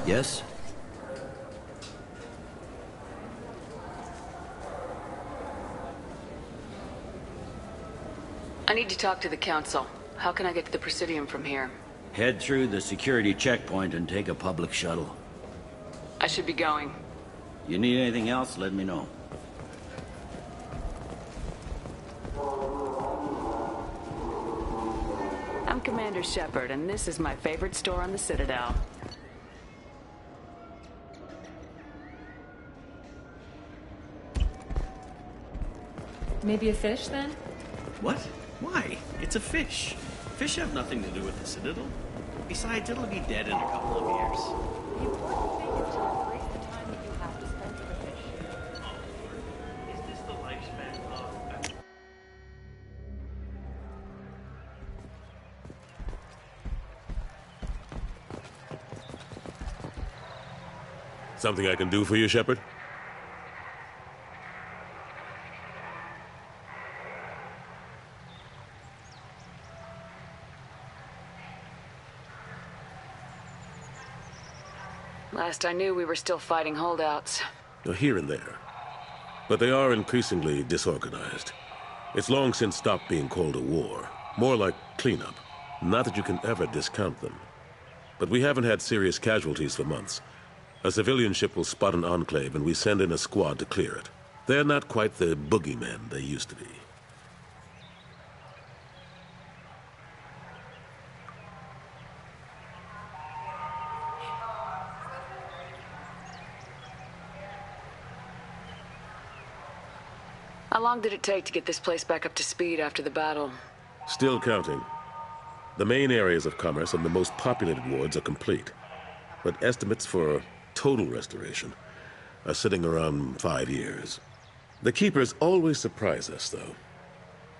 Yes? I need to talk to the Council. How can I get to the Presidium from here? Head through the security checkpoint and take a public shuttle. I should be going. You need anything else, let me know. I'm Commander Shepard, and this is my favorite store on the Citadel. Maybe a fish, then? What? Why? It's a fish. Fish have nothing to do with the Citadel. Besides, it'll be dead in a couple of years. The important thing is to embrace the time that you have to spend with a fish. Is this the lifespan of... Something I can do for you, Shepard? Last I knew, we were still fighting holdouts. Here and there. But they are increasingly disorganized. It's long since stopped being called a war. More like cleanup. Not that you can ever discount them. But we haven't had serious casualties for months. A civilian ship will spot an enclave and we send in a squad to clear it. They're not quite the boogeymen they used to be. How long did it take to get this place back up to speed after the battle? Still counting. The main areas of commerce and the most populated wards are complete. But estimates for total restoration are sitting around 5 years. The Keepers always surprise us, though.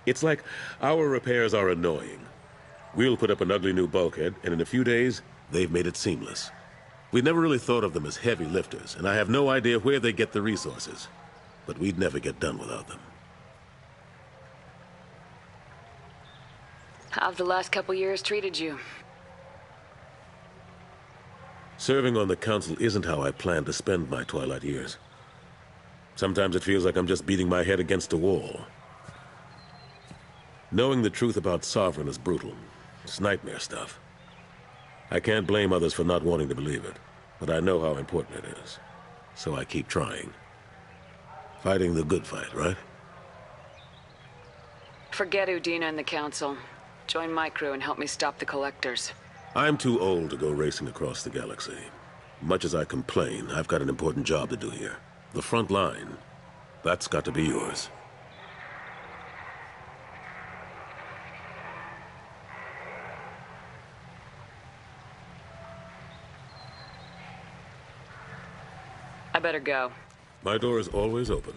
It's like our repairs are annoying. We'll put up an ugly new bulkhead, and in a few days, they've made it seamless. We never really thought of them as heavy lifters, and I have no idea where they get the resources. But we'd never get done without them. How have the last couple years treated you? Serving on the Council isn't how I plan to spend my twilight years. Sometimes it feels like I'm just beating my head against a wall. Knowing the truth about Sovereign is brutal. It's nightmare stuff. I can't blame others for not wanting to believe it, but I know how important it is. So I keep trying. Fighting the good fight, right? Forget Udina and the Council. Join my crew and help me stop the Collectors. I'm too old to go racing across the galaxy. Much as I complain, I've got an important job to do here. The front line. That's got to be yours. I better go. My door is always open.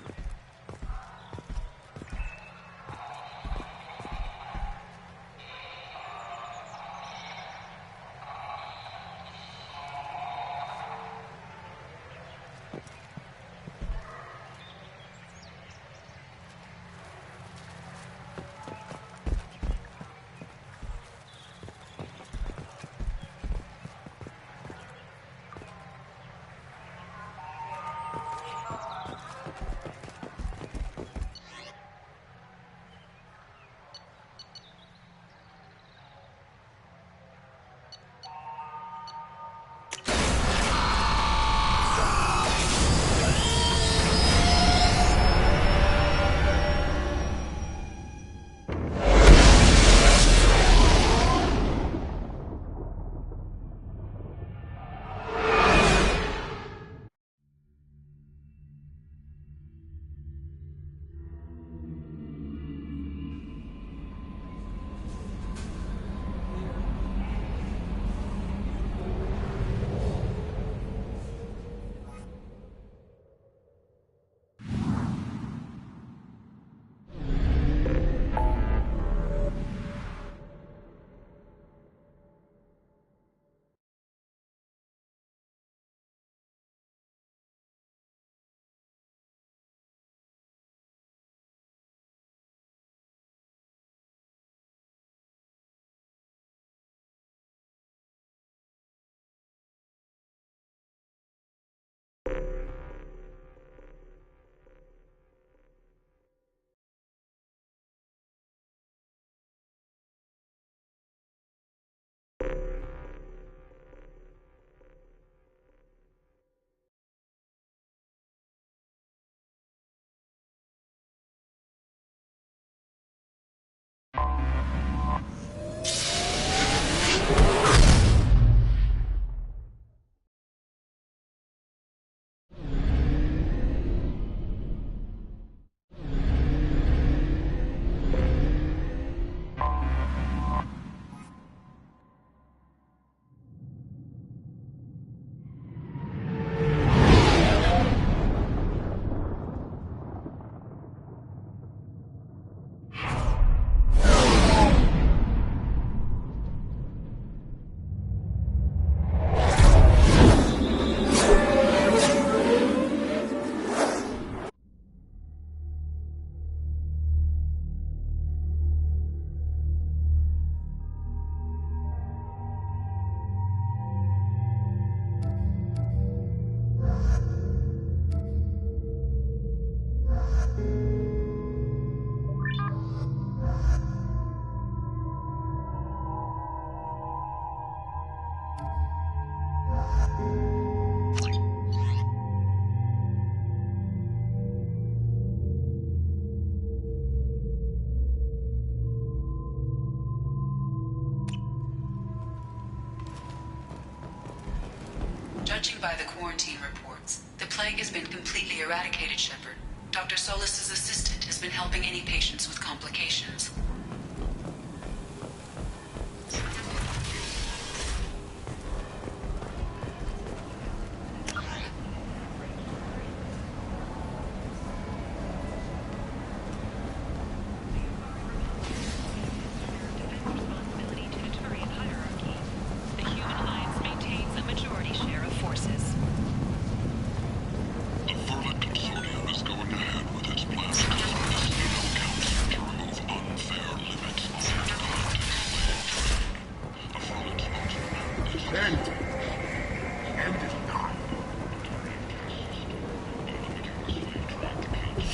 Judging by the quarantine reports, the plague has been completely eradicated, Shepard. Dr. Solis's assistant has been helping any patients with complications.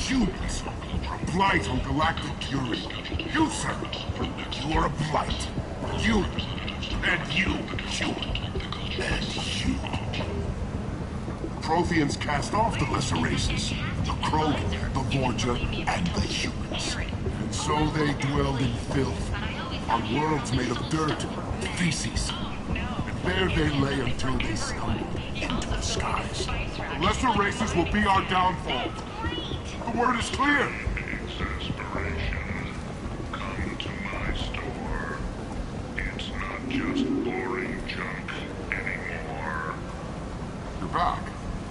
Humans are a blight on galactic purity. You, sir, you are a blight. You, and you, and you. Protheans cast off the lesser races, the Krogan, the Vorja, and the humans. And so they dwelled in filth, on worlds made of dirt, feces. And there they lay until they stumbled into the skies. The lesser races will be our downfall. The word is clear. Exasperation. Come to my store. It's not just boring junk anymore. You're back.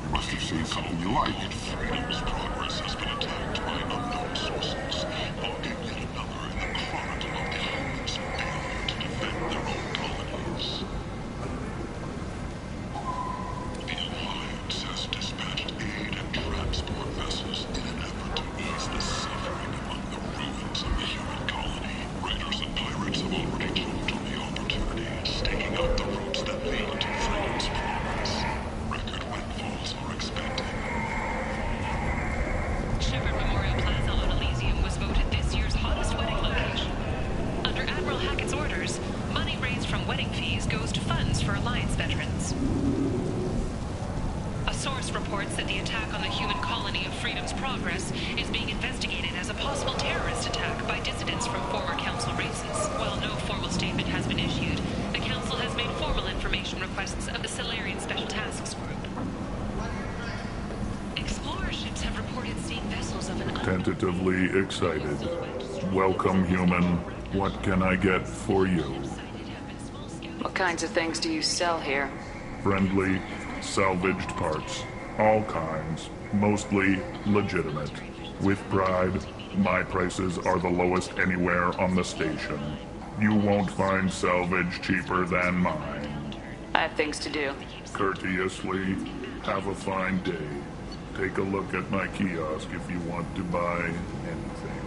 You must have seen something you like. Freedom's progress has been attacked by unknown sources, marking yet another in the chronicle of the humans' failure to defend their own colonies. The Alliance has dispatched aid and transport vessels in an effort to ease the suffering among the ruins of the human colony. Raiders and pirates have already jumped on the opportunity, staking out the routes that lead to freedom's progress. Record windfalls are expected. Shepard Memorial Plaza on Elysium was voted this year's hottest wedding location. Under Admiral Hackett's orders, money raised from wedding fees goes to funds for Alliance veterans. A source reports that the attack on the human colony of Freedom's Progress is being investigated as a possible terrorist attack by dissidents from former Council races. While no formal statement has been issued, the Council has made formal information requests of the Solarian Special Tasks Group. Explorer ships have reported seeing vessels of an Tentatively excited. Welcome, human. What can I get for you? What kinds of things do you sell here? Friendly, salvaged parts. All kinds. Mostly legitimate. With pride, my prices are the lowest anywhere on the station. You won't find salvage cheaper than mine. I have things to do. Courteously, have a fine day. Take a look at my kiosk if you want to buy anything.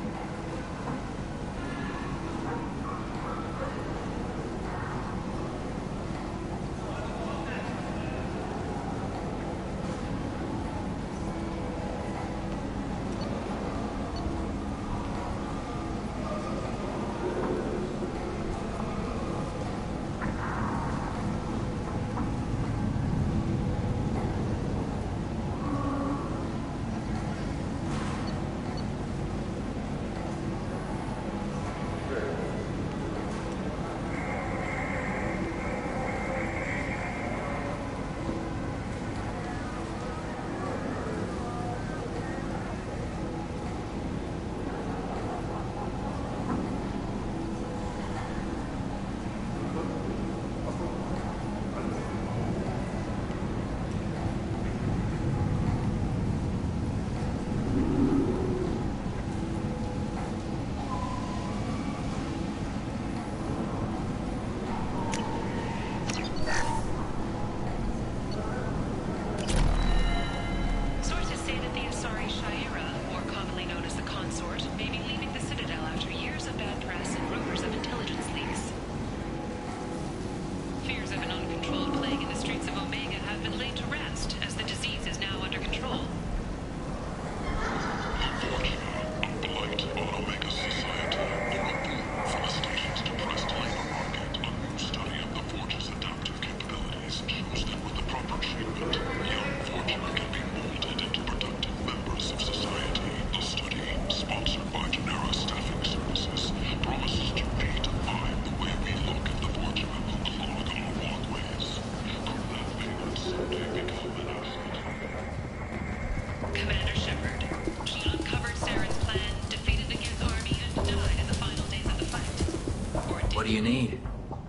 Commander Shepard, she uncovered Saren's plan, defeated the Geth army, and died in the final days of the fight. Or did What do you need?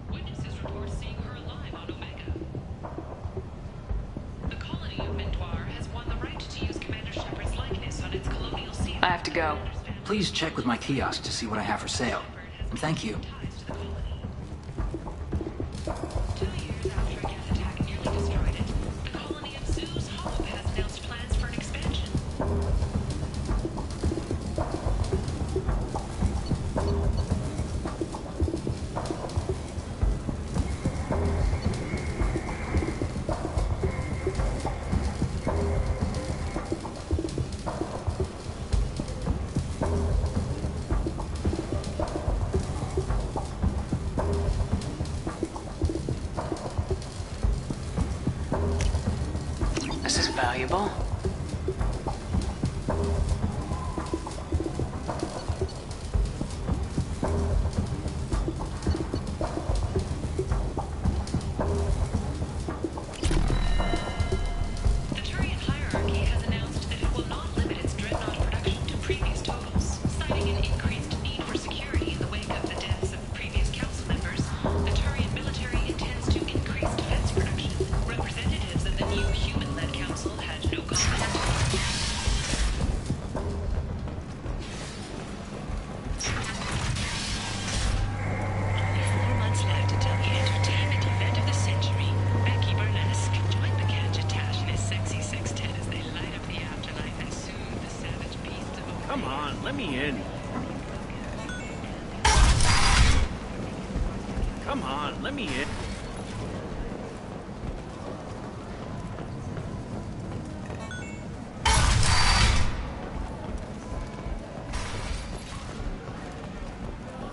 Witnesses report seeing her alive on Omega. The colony of Mentoire has won the right to use Commander Shepard's likeness on its colonial seal. I have to go. Please check with my kiosk to see what I have for sale. And thank you. 2 years after a Geth attack nearly destroyed it, the colony of Zeus Hollow has announced plans for an expansion. This is valuable. The Turian hierarchy has announced that it will not limit its dreadnought production to previous totals, citing an increased need for security in the wake of the deaths of previous council members. The Turian military intends to increase defense production. Representatives of the new human-led council had no comment. Only 4 months left until the entertainment event of the century. Becky Burlesque joined the Gadgetash in his sexy sextet as they light up the afterlife and soothe the savage beasts of Come on, let me in. Come on, let me in.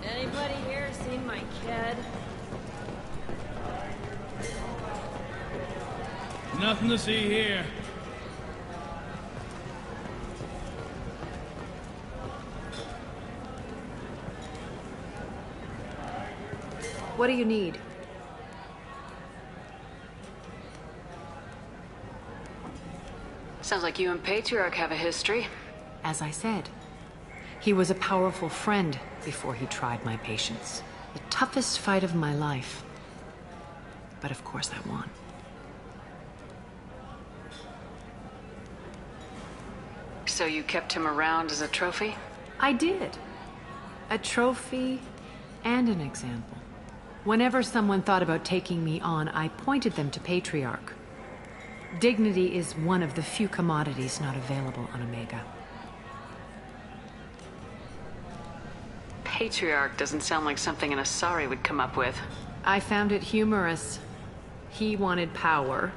Anybody here seen my kid? Nothing to see here. What do you need? Sounds like you and Patriarch have a history. As I said, he was a powerful friend before he tried my patience. The toughest fight of my life. But of course I won. So you kept him around as a trophy? I did. A trophy and an example. Whenever someone thought about taking me on, I pointed them to Patriarch. Dignity is one of the few commodities not available on Omega. Patriarch doesn't sound like something an Asari would come up with. I found it humorous. He wanted power,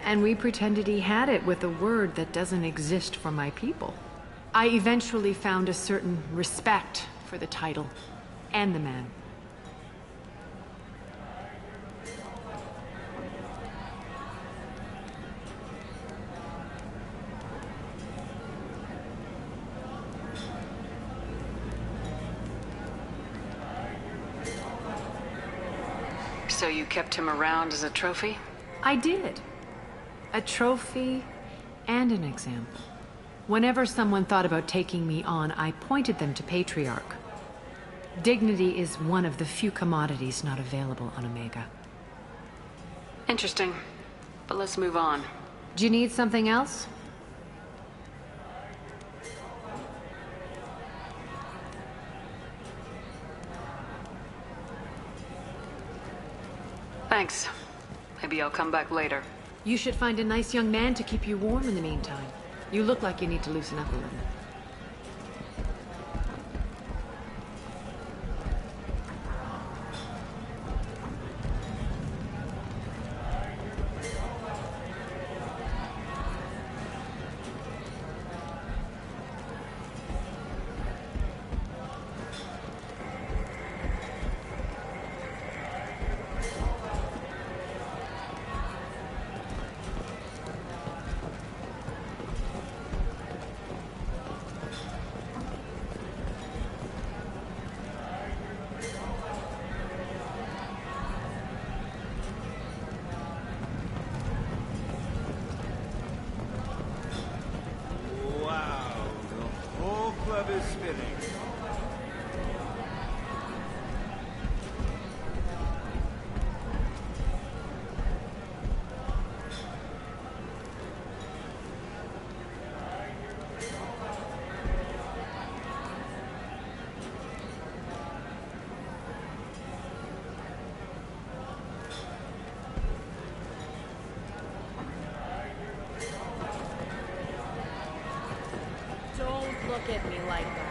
and we pretended he had it with a word that doesn't exist for my people. I eventually found a certain respect for the title and the man. So you kept him around as a trophy? I did. A trophy and an example. Whenever someone thought about taking me on, I pointed them to Patriarch. Dignity is one of the few commodities not available on Omega. Interesting. But let's move on. Do you need something else? Thanks. Maybe I'll come back later. You should find a nice young man to keep you warm in the meantime. You look like you need to loosen up a little. like that.